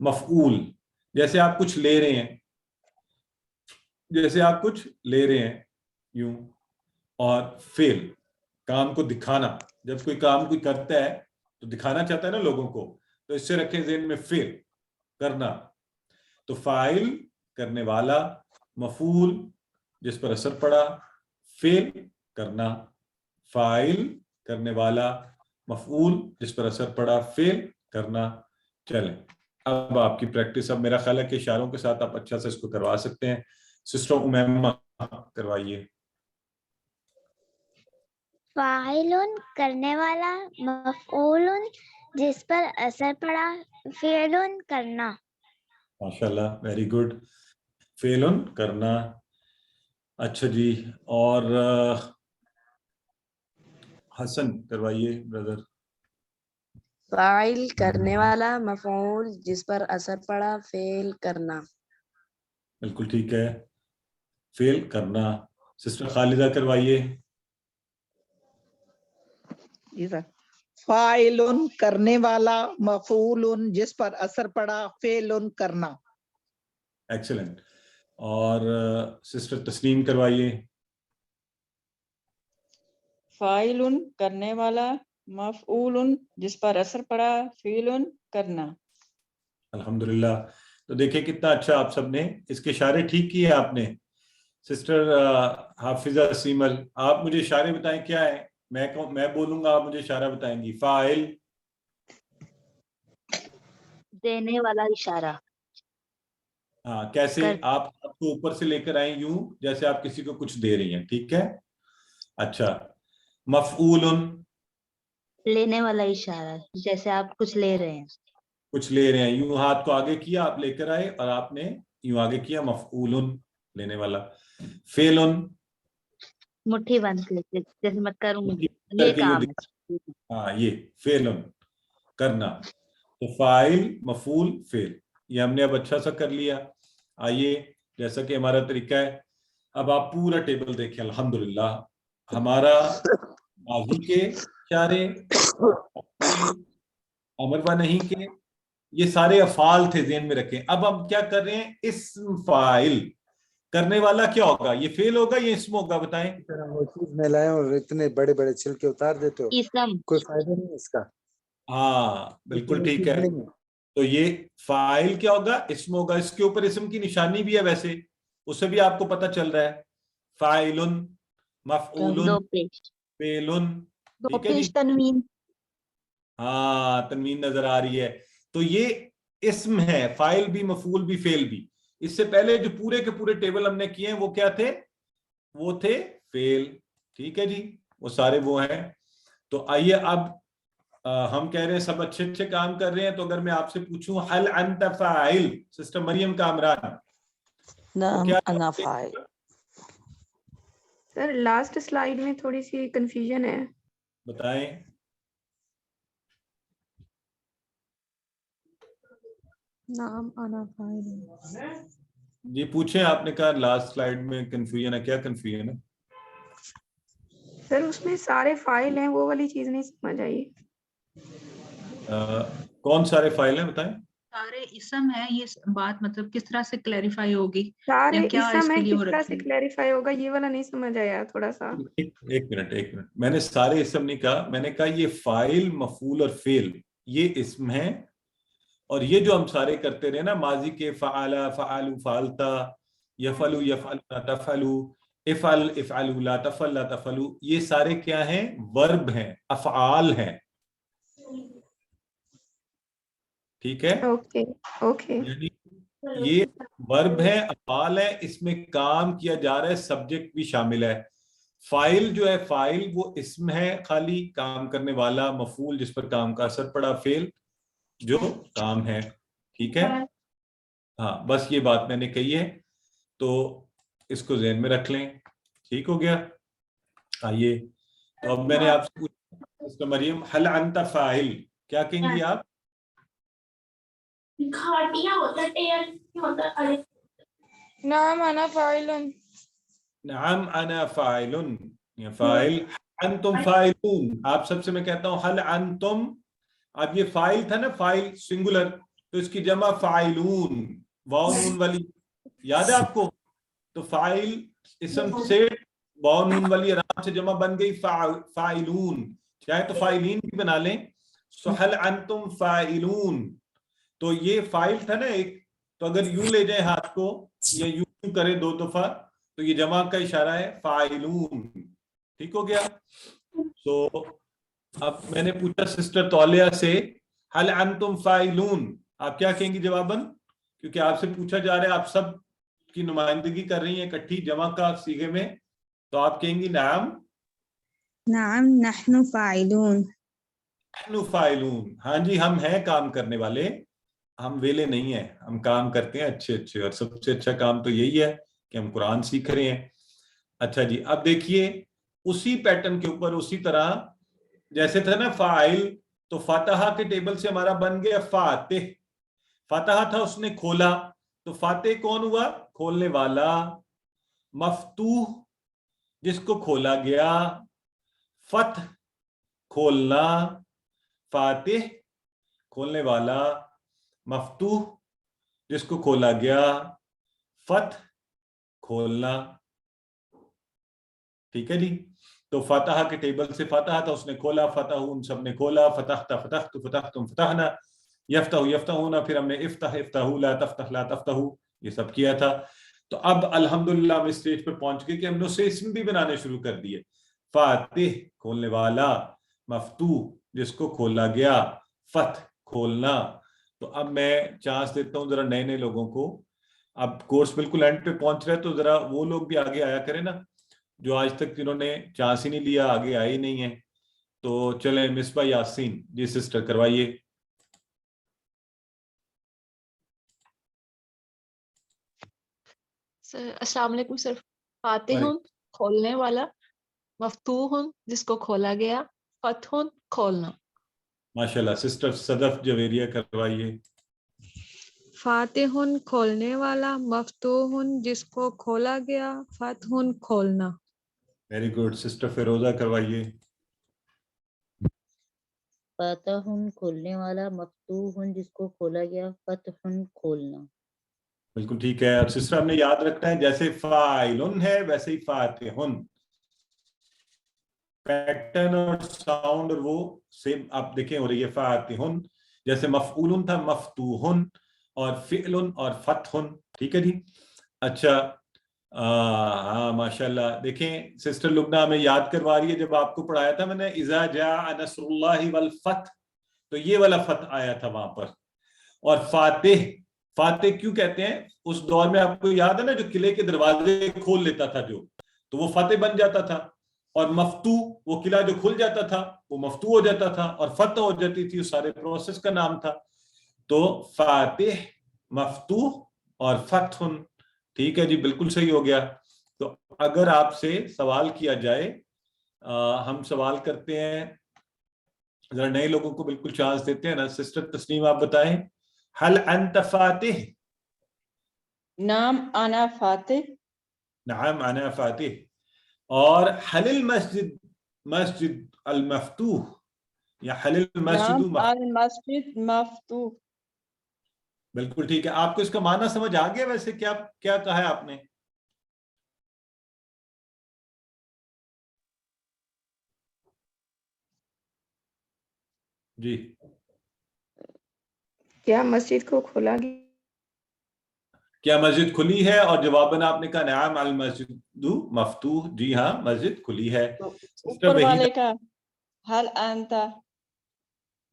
مفعول جیسے آپ کچھ لے رہے ہیں، جیسے آپ کچھ لے رہے ہیں یوں، اور فعل کام کو دکھانا، جب کوئی کام کوئی کرتا ہے تو دکھانا چاہتا ہے نا لوگوں کو، تو اس سے رکھیں ذہن میں فعل کرنا، تو فاعل کرنے والا، مفعول جس پر اثر پڑا، فعل کرنا، فاعل کرنے والا، مفعول جس پر اثر پڑا، فعل کرنا. چلیں اب آپ کی پریکٹس، اب میرا خیال ہے کہ اشاروں کے ساتھ آپ اچھا سے اس کو کروا سکتے ہیں. سسٹر امیمہ کروائیے. فاعل کرنے والا، مفعول جس پر اثر پڑا، فعل کرنا. ماشاءاللہ، ویری گڈ. فعل کرنا. اچھا جی، اور حسن کروائیے بردر. فاعل کرنے والا، مفعول جس پر اثر پڑا، فعل کرنا. بالکل ٹھیک ہے، فعل کرنا. سسٹر خالدہ کروائیے. جی سر. فاعل کرنے والا، مفعول جس پر اثر پڑا، فعل کرنا. ایکسلنٹ. اور سسٹر تسلیم کروائیے. فاعل کرنے والا، مفعول جس پر اثر پڑا، فعل کرنا. الحمدللہ. تو دیکھیں کتنا اچھا آپ سب نے اس کے اشارے ٹھیک کیے آپ نے. سسٹر حافظہ سیمل، آپ مجھے اشارے بتائیں کیا ہے. میں بولوں گا، آپ مجھے اشارہ بتائیں گی. فاعل دینے والا اشارہ. ہاں کیسے؟ آپ کو اوپر سے لے کر آئیں یوں، جیسے آپ کسی کو کچھ دے رہی ہیں. ٹھیک ہے. اچھا. مفعول لینے والا اشارہ، جیسے آپ کچھ لے رہے ہیں. کچھ لے رہے ہیں، یوں ہاتھ کو آگے کیا، آپ لے کر آئے اور آپ نے یوں آگے کیا، مفعول لینے والا. فعل مٹھی بند کے لیے، جیسے میں کروں یہ کام ہے. ہاں یہ فعل کرنا. تو فاعل، مفعول، فعل، یہ ہم نے اب اچھا سا کر لیا. آئیے جیسا کہ ہمارا طریقہ ہے، اب آپ پورا ٹیبل دیکھیں. الحمدللہ ہمارا ماضی کے اشارے، امر و نہیں کے، یہ سارے افعال تھے، ذہن میں رکھیں. اب ہم کیا کر رہے ہیں؟ اسم فاعل کرنے والا کیا ہوگا؟ یہ فعل ہوگا یا اسم ہوگا؟ بتائیں. وہ چیز میں لائے اور اتنے بڑے بڑے چھلکے اتار دیتے ہو، اسم. کوئی فائدہ نہیں اس کا. ہاں بالکل ٹھیک ہے. تو یہ فاعل کیا ہوگا؟ اسم ہوگا. اس کے اوپر اسم کی نشانی بھی ہے، ویسے اس سے بھی آپ کو پتہ چل رہا ہے. فاعل، مفعول، دو پیش، فعل. دو ٹھیک ہے جی. پیش تنوین. ہاں تنوین نظر آ رہی ہے. تو یہ اسم ہے، فاعل بھی، مفعول بھی، فعل بھی. اس سے پہلے جو پورے کے پورے ٹیبل ہم نے کیے ہیں وہ کیا تھے؟ وہ تھے فعل. ٹھیک ہے جی، وہ سارے وہ ہیں. تو آئیے اب ہم کہہ رہے ہیں سب اچھے اچھے کام کر رہے ہیں، تو اگر میں آپ سے پوچھوں هل انت فاعل، سسٹر مریم کامران، نعم کیا انا فاعل. سر لاسٹ سلائیڈ میں تھوڑی سی کنفیوژن ہے. بتائیں. نام انا فاعل. جی پوچھیں، آپ نے کہا لاسٹ سلائیڈ میں کنفیوژن ہے. کیا کنفیوژن ہے؟ سر اس میں سارے فائل ہیں، وہ والی چیز نہیں سمجھ آئی. کون سارے فائل ہیں بتائیں؟ سارے اسم ہے، یہ بات مطلب کس طرح سے کلیریفائی ہوگی، سارے یا کیا اس اسم کے ہے، لیے کس وہ طرح سے رکھی؟ کلیریفائی ہوگا، یہ والا نہیں سمجھ آیا تھوڑا سا. ایک منٹ میں نے سارے اسم نہیں کہا، میں نے کہا یہ فاعل، مفعول اور فعل یہ اسم ہیں، اور یہ جو ہم سارے کرتے رہے نا ماضی کے، فعل، فعلوا، فعلتا، یفعلوا، یفعلون، تفعلوا، افعل، افعلوا، لا تفعل، لا تفعلوا، یہ سارے کیا ہیں؟ ورب ہیں، افعال ہیں. ٹھیک ہے. Okay okay. یعنی یہ ورب ہے، افعال ہے، اس میں کام کیا جا رہا ہے، سبجیکٹ بھی شامل ہے. فاعل جو ہے، فاعل وہ اسم ہے خالی، کام کرنے والا، مفعول جس پر کام کا اثر پڑا، فعل جو کام ہے. ٹھیک ہے. ہاں بس یہ بات میں نے کہی ہے، تو اس کو ذہن میں رکھ لیں. ٹھیک ہو گیا. آئیے تو اب میں نے آپ سے پوچھا مریم، هل انت فاعل، کیا کہیں گی آپ؟ نعم انا فاعل. نعم انا فاعل، یا فاعل. انتم فاعلون، آپ سب سے میں کہتا ہوں هل انتم. اب یہ فاعل تھا نا، فاعل سنگولر، تو اس کی جمع فاعلون، واو نون والی یاد ہے آپ کو؟ تو فاعل اسم سے واو نون والی آرام سے جمع بن گئی فاعلون، چاہے تو فاعلین بھی بنا لیں. سو هل انتم فاعلون، تو یہ فاعل تھا نا ایک، تو اگر یوں لے جائیں ہاتھ کو یا یوں کرے 2 دفعہ تو یہ جمع کا اشارہ ہے فاعلون. ٹھیک ہو گیا؟ تو اب میں نے پوچھا سسٹر تولیہ سے هل انتم فاعلون، آپ کیا کہیں گی جواباً؟ کیونکہ آپ سے پوچھا جا رہا ہے، آپ سب کی نمائندگی کر رہی ہیں اکٹھی جمع کا صیغے میں، تو آپ کہیں گی نعم نعم نحن فاعلون. نحن فاعلون، ہاں جی ہم ہیں کام کرنے والے، ہم ویلے نہیں ہیں، ہم کام کرتے ہیں اچھے، اور سب سے اچھا کام تو یہی ہے کہ ہم قرآن سیکھ رہے ہیں. اچھا جی، اب دیکھیے اسی پیٹرن کے اوپر اسی طرح جیسے تھا نا فاعل، تو فاتحہ کے ٹیبل سے ہمارا بن گیا فاتح. فاتحہ تھا اس نے کھولا، تو فاتح کون ہوا؟ کھولنے والا. مفتوح جس کو کھولا گیا، فتح کھولنا، فاتح کھولنے والا، مفتوح جس کو کھولا گیا، فتح کھولنا. ٹھیک ہے جی، تو فاتحہ کے ٹیبل سے فاتحہ تھا اس نے کھولا، فتح ان سب نے کھولا، فتحت فتحت فتحتم فتحنا، یفتح یفتحون پھر ہم نے افتح افتحوا لا تفتح لا تفتحوا یہ سب کیا تھا. تو اب الحمدللہ ہم اس اسٹیج پہ پہنچ گئے کہ ہم نے اسے اسم بھی بنانے شروع کر دیے. فاتح کھولنے والا، مفتوح جس کو کھولا گیا، فتح کھولنا. تو اب میں چانس دیتا ہوں ذرا نئے نئے لوگوں کو، اب کورس بالکل اینڈ پہ پہنچ رہا ہے، تو ذرا وہ لوگ بھی آگے آیا کریں نا جو آج تک جنہوں نے چانس ہی نہیں لیا، آگے آئے ہی نہیں ہیں. تو چلیں مصباح یاسین جی سسٹر کروائیے. السلام علیکم سر. فاتح کھولنے والا، مفتوح جس کو کھولا گیا، فتح کھولنا. ماشاءاللہ. سسٹر صدف جویریہ کروائیے. فاتح کھولنے والا، مفتوح جس کو کھولا گیا، فتح کھولنا. Very good. سسٹر فیروزہ کروائیے. فاتح کھولنے والا، مفتوح جس کو کھولا گیا، فتح کھولنا. بالکل ٹھیک ہے. اور سسٹر ہم نے یاد رکھنا ہے جیسے فاعلن ہے ویسے ہی فاتحن، پیٹرن اور ساؤنڈ اور وہ سیم آپ دیکھیں ہو رہی ہے. فاتحن جیسے مفعول تھا مفتوحن، اور فعل اور فتح. ٹھیک ہے جی. اچھا ہاں ماشاءاللہ. دیکھیں سسٹر لبنہ ہمیں یاد کروا رہی ہے، جب آپ کو پڑھایا تھا میں نے اذا جاء نصر اللہ والفتح، تو یہ والا فتح آیا تھا وہاں پر. اور فاتح، فاتح کیوں کہتے ہیں؟ اس دور میں آپ کو یاد ہے نا جو قلعے کے دروازے کھول لیتا تھا جو، تو وہ فاتح بن جاتا تھا. اور مفتوح وہ قلعہ جو کھل جاتا تھا وہ مفتوح ہو جاتا تھا، اور فتح ہو جاتی تھی، اس سارے پروسیس کا نام تھا. تو فاتح، مفتوح اور فتح. ٹھیک ہے جی، بالکل صحیح ہو گیا. تو اگر آپ سے سوال کیا جائے، ہم سوال کرتے ہیں، ذرا نئے لوگوں کو بالکل چانس دیتے ہیں نا. سسٹر تسنیم آپ بتائیں، هل انت فاتح؟ نعم انا فاتح. نعم انا فاتح. اور هل المسجد مسجد المفتوح یا هل المسجد نعم المسجد مفتوح. بالکل ٹھیک ہے. آپ کو اس کا معنی سمجھ آ گیا ویسے کیا کہا ہے آپ نے؟ جی کیا مسجد کو کھولا گیا؟ کیا مسجد کھلی ہے؟ اور جواباً آپ نے کہا نعم المسجد مفتوح. جی ہاں مسجد کھلی ہے. اوپر والے کا حل انت،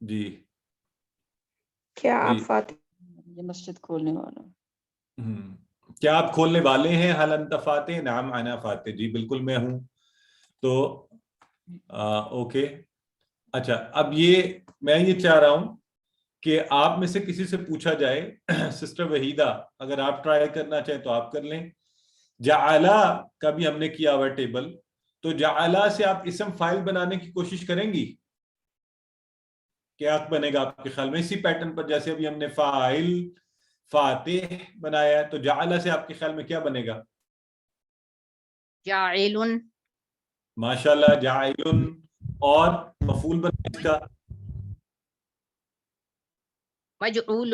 جی کیا آپ فاتح؟ یہ مسجد کھولنے والا. کیا آپ کھولنے والے ہیں؟ حل انت فاتح؟ نعم انا فاتح. جی بالکل میں ہوں. تو اوکے. اچھا اب میں یہ چاہ رہا ہوں کہ آپ میں سے کسی سے پوچھا جائے، سسٹر وحیدہ اگر آپ ٹرائی کرنا چاہیں تو آپ کر لیں. جعلا کا بھی ہم نے کیا ہوا ٹیبل، تو جعلا سے آپ اسم فائل بنانے کی کوشش کریں گی؟ کیا بنے گا آپ کے خیال میں اسی پیٹرن پر جیسے ابھی ہم نے فاعل فاتح بنایا ہے؟ تو جعلا سے آپ کے خیال میں کیا بنے گا؟ جاعل. ماشاءاللہ جاعل. اور مفعول بنے اس کا؟ مجعول.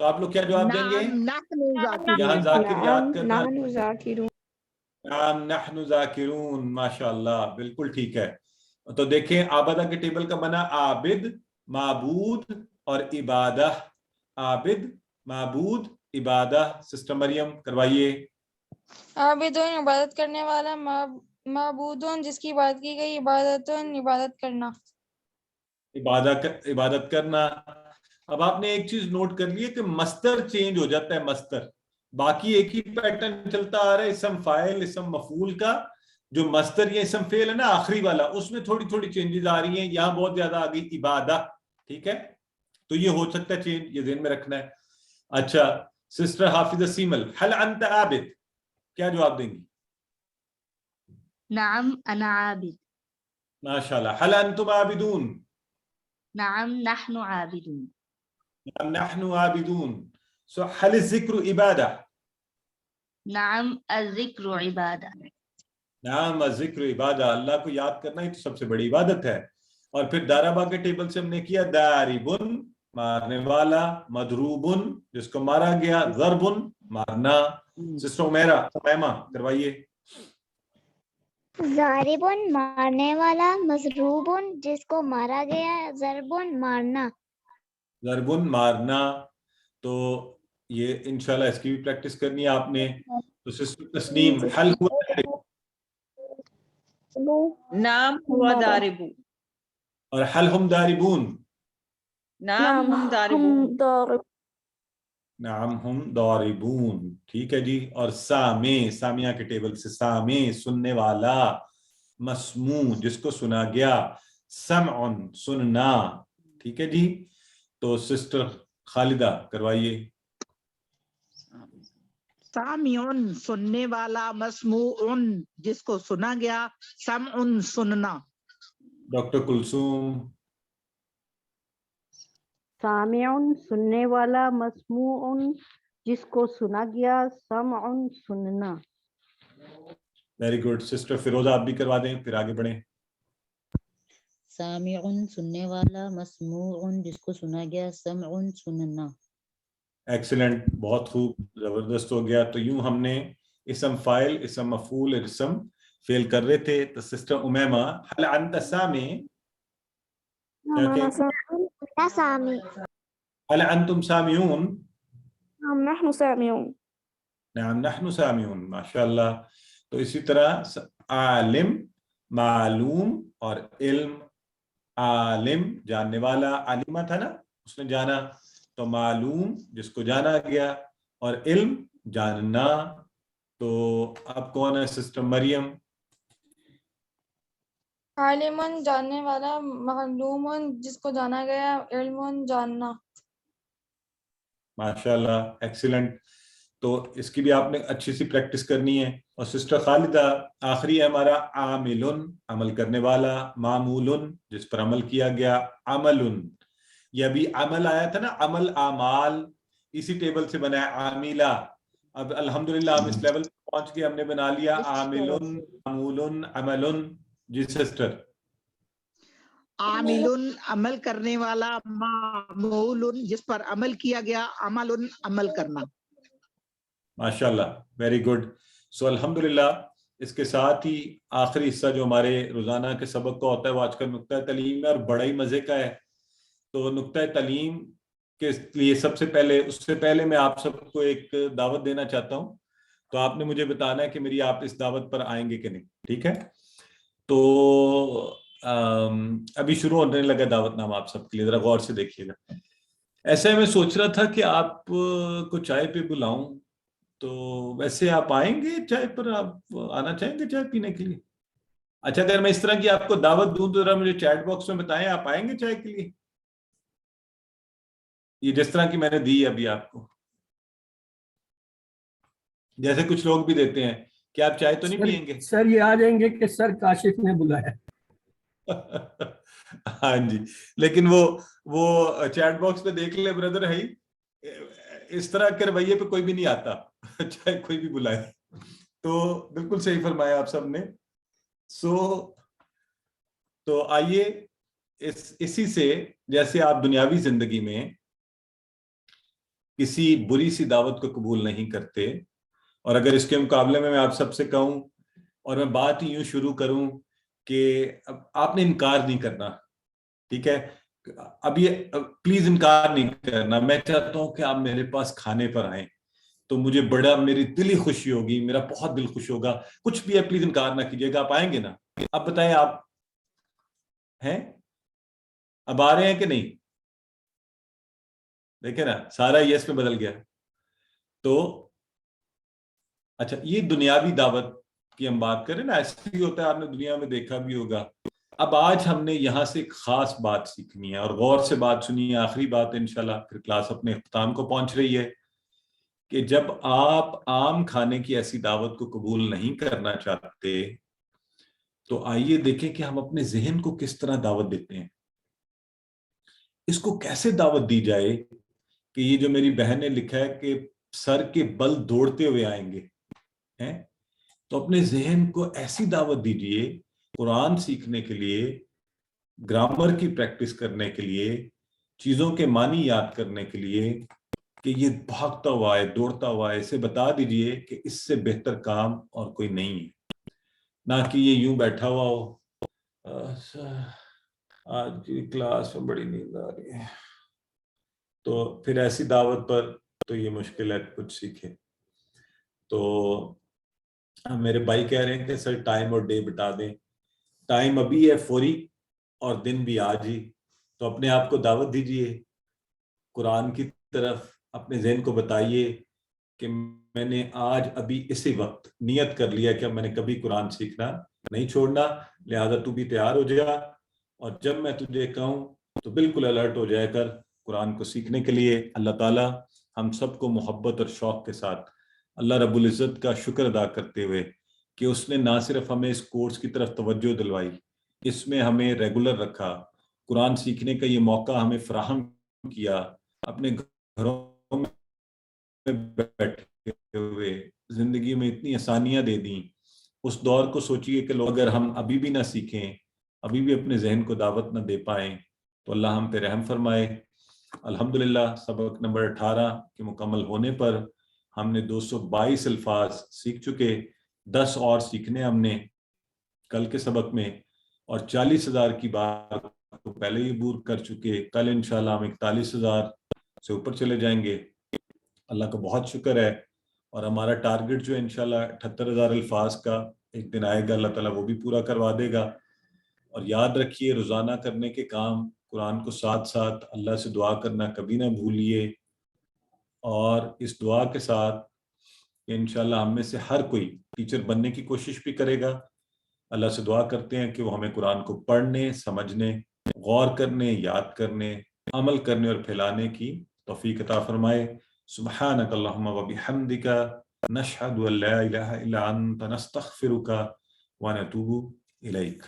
تو آپ لوگ کیا جواب دیں گے؟ یہاں ذاکر یاد کرنا، نعم نحن ذاکرون، ماشاء اللہ بالکل ٹھیک ہے. تو دیکھیں عابدہ کے ٹیبل کا بنا عابد، معبود اور عبادہ. عابد، معبود، عبادہ. سسٹر مریم کروائیے. عابدون عبادت کرنے والا، معبودون جس کی عبادت کی گئی، عبادتون عبادت کرنا. عبادت کرنا. اب آپ نے ایک چیز نوٹ کر لی ہے کہ مصدر چینج ہو جاتا ہے. مصدر باقی ایک ہی پیٹرن چلتا آ رہا ہے، اسم فاعل اسم مفعول کا. جو مصدر یا اسم فعل ہے نا آخری والا، اس میں تھوڑی تھوڑی چینجز آ رہی ہیں. یہاں بہت زیادہ آ گئی عبادہ. ٹھیک ہے، تو یہ ہو سکتا ہے چینج، یہ ذہن میں رکھنا ہے. اچھا سسٹر حافظہ سیمل، هل انت عابد، کیا جواب دیں گی؟ نعم انا عابد. ماشاءاللہ. هل انتم عابدون؟ نعم نحن عابدون. نعم نحن عابدون. So هل الذکر عبادہ؟ نعم الذکر عبادہ. نعم الذکر عبادہ. اللہ کو یاد کرنا ہی تو سب سے بڑی عبادت ہے. اور پھر دارابا کے ٹیبل سے ہم نے کیا داربن مارنے والا، مضروبن جس کو مارا گیا، ضربن مارنا. سسٹر امیمہ کروائیے. ضاربن مارنے والا، مضروبن جس کو مارا گیا، ضربن مارنا. ضربن مارنا. تو یہ انشاءاللہ اس کی بھی پریکٹس کرنی ہے آپ نے. تو سسٹر تسنیم، حل ہوا نام ہوا داربو. اور حل ہم داربون. نام ہم داربو. نعم ہم داربون. ٹھیک ہے جی. اور سامع، سامعہ کے ٹیبل سے سامع سننے والا، مسموع جس کو سنا گیا، سمع سننا. ٹھیک ہے جی. تو سسٹر خالدہ کروائیے. سامعن سننے والا، مسموع جس کو سنا گیا، سمع سننا. ڈاکٹر کلثوم. سامع سننے والا، مسموع جس کو سنا گیا، سمع سننا. Very good. سسٹر فیروزہ آپ بھی کروا دیں پھر آگے بڑھیں. سامع سننے والا، مسموع جس کو سنا گیا، سمع سننا. ایکسیلنٹ، بہت خوب، زبردست ہو گیا. تو یوں ہم نے اسم فاعل اسم مفعول اسم فعل کر رہے تھے. تو سسٹر امیمہ، هل انت سامع، کیا کہ هل انتم سامعون؟ نعم نحن سامعون. نعم نحن سامعون. ماشاءاللہ. تو اسی طرح عالم، معلوم اور علم. عالم جاننے والا، عالمہ تھا نا اس نے جانا، تو معلوم جس کو جانا گیا، اور علم جاننا. تو اب کون ہے سسٹر مریم؟ عالمن جاننے والا، معلومن جس کو جانا گیا، علمن جاننا. ماشاءاللہ ایکسیلنٹ. تو اس کی بھی آپ نے اچھی سی پریکٹس کرنی ہے. اور سسٹر خالدہ آخری ہے ہمارا عاملن عمل کرنے والا، معمولن جس پر عمل کیا گیا، عملن. یہ ابھی عمل آیا تھا نا، عمل اعمال، اسی ٹیبل سے بنا ہے عاملہ. اب الحمدللہ ہم اس لیول پہ پہنچ کے ہم نے بنا لیا عاملن معمولن عملن. جی سسٹر. عامل عمل کرنے والا، معمول جس پر عمل کیا گیا، عمل عمل کرنا. ماشاءاللہ ویری گڈ. سو الحمدللہ اس کے ساتھ ہی آخری حصہ جو ہمارے روزانہ کے سبق کا ہوتا ہے وہ آج کل نقطہ تعلیم ہے، اور بڑا ہی مزے کا ہے. تو نقطہ تعلیم کے لیے سب سے پہلے، اس سے پہلے میں آپ سب کو ایک دعوت دینا چاہتا ہوں. تو آپ نے مجھے بتانا ہے کہ میری آپ اس دعوت پر آئیں گے کہ نہیں. ٹھیک ہے. تو ابھی شروع ہونے لگا دعوت نامہ آپ سب کے لیے، ذرا غور سے دیکھیے گا. ایسا میں سوچ رہا تھا کہ آپ کو چائے پہ بلاؤں، تو ویسے آپ آئیں گے چائے پر؟ آپ آنا چاہیں گے چائے پینے کے لیے؟ اچھا اگر میں اس طرح کی آپ کو دعوت دوں تو ذرا مجھے چیٹ باکس میں بتائیں، آپ آئیں گے چائے کے لیے؟ یہ جس طرح کی میں نے دی ابھی آپ کو، جیسے کچھ لوگ بھی دیتے ہیں کہ آپ چائے تو نہیں پیئیں گے؟ سر یہ آ جائیں گے کہ سر کاشف نے بلایا. ہاں جی، لیکن وہ چیٹ باکس پہ دیکھ لے بردر ہے، اس طرح کے رویے پہ کوئی بھی نہیں آتا چاہے کوئی بھی بلائے. تو بالکل صحیح فرمایا آپ سب نے. تو آئیے اسی سے، جیسے آپ دنیاوی زندگی میں کسی بری سی دعوت کو قبول نہیں کرتے. اور اگر اس کے مقابلے میں آپ سب سے کہوں اور میں بات یوں شروع کروں کہ آپ نے انکار نہیں کرنا, ٹھیک ہے, اب یہ پلیز انکار نہیں کرنا, میں چاہتا ہوں کہ آپ میرے پاس کھانے پر آئیں تو مجھے بڑا میری دلی خوشی ہوگی, میرا بہت دل خوش ہوگا. کچھ بھی ہے پلیز انکار نہ کیجیے گا. آپ آئیں گے نا؟ اب بتائیں آپ ہیں, اب آ رہے ہیں کہ نہیں؟ دیکھیں نا سارا یس میں بدل گیا. تو اچھا یہ دنیاوی دعوت کی ہم بات کریں نا, ایسے ہی ہوتا ہے, آپ نے دنیا میں دیکھا بھی ہوگا. اب آج ہم نے یہاں سے ایک خاص بات سیکھنی ہے اور غور سے بات سنی ہے. آخری بات انشاءاللہ, پھر کلاس اپنے اختتام کو پہنچ رہی ہے, کہ جب آپ عام کھانے کی ایسی دعوت کو قبول نہیں کرنا چاہتے تو آئیے دیکھیں کہ ہم اپنے ذہن کو کس طرح دعوت دیتے ہیں. اس کو کیسے دعوت دی جائے کہ یہ جو میری بہن نے لکھا ہے کہ سر کے بل دوڑتے ہوئے آئیں گے, تو اپنے ذہن کو ایسی دعوت دیجئے قرآن سیکھنے کے لیے, گرامر کی پریکٹس کرنے کے لیے, چیزوں کے معنی یاد کرنے کے لیے, کہ یہ بھاگتا ہوا ہے, دوڑتا ہوا ہے. اسے بتا دیجئے کہ اس سے بہتر کام اور کوئی نہیں ہے, نہ کہ یہ یوں بیٹھا ہوا ہو آج کی کلاس میں بڑی نیند آ رہی ہے. تو پھر ایسی دعوت پر تو یہ مشکل ہے کچھ سیکھے. تو میرے بھائی کہہ رہے ہیں کہ سر ٹائم اور ڈے بتا دیں. ٹائم ابھی ہے فوری اور دن بھی آج ہی. تو اپنے آپ کو دعوت دیجئے قرآن کی طرف, اپنے ذہن کو بتائیے کہ میں نے آج ابھی اسی وقت نیت کر لیا کہ اب میں نے کبھی قرآن سیکھنا نہیں چھوڑنا, لہذا تو بھی تیار ہو جائے گا, اور جب میں تجھے کہوں تو بالکل الرٹ ہو جائے کر قرآن کو سیکھنے کے لیے. اللہ تعالیٰ ہم سب کو محبت اور شوق کے ساتھ اللہ رب العزت کا شکر ادا کرتے ہوئے کہ اس نے نہ صرف ہمیں اس کورس کی طرف توجہ دلوائی, اس میں ہمیں ریگولر رکھا, قرآن سیکھنے کا یہ موقع ہمیں فراہم کیا, اپنے گھروں میں بیٹھے ہوئے زندگی میں اتنی آسانیاں دے دیں. اس دور کو سوچئے کہ لوگ اگر ہم ابھی بھی نہ سیکھیں, ابھی بھی اپنے ذہن کو دعوت نہ دے پائیں, تو اللہ ہم پہ رحم فرمائے. الحمدللہ سبق نمبر 18 کے مکمل ہونے پر ہم نے 222 الفاظ سیکھ چکے. 10 اور سیکھنے ہم نے کل کے سبق میں, اور 40,000 کی بات کو پہلے ہی عبور کر چکے. کل انشاءاللہ ہم 41,000 سے اوپر چلے جائیں گے. اللہ کا بہت شکر ہے. اور ہمارا ٹارگٹ جو ہے انشاءاللہ 78,000 الفاظ کا ایک دن آئے گا, اللہ تعالیٰ وہ بھی پورا کروا دے گا. اور یاد رکھیے روزانہ کرنے کے کام, قرآن کو ساتھ ساتھ اللہ سے دعا کرنا کبھی نہ بھولیے. اور اس دعا کے ساتھ کہ انشاءاللہ ہم میں سے ہر کوئی ٹیچر بننے کی کوشش بھی کرے گا. اللہ سے دعا کرتے ہیں کہ وہ ہمیں قرآن کو پڑھنے, سمجھنے, غور کرنے, یاد کرنے, عمل کرنے اور پھیلانے کی توفیق عطا فرمائے. سبحانک اللہم و بحمدک نشہد ان لا الہ الا انت نستغفرک ونتوب الیک.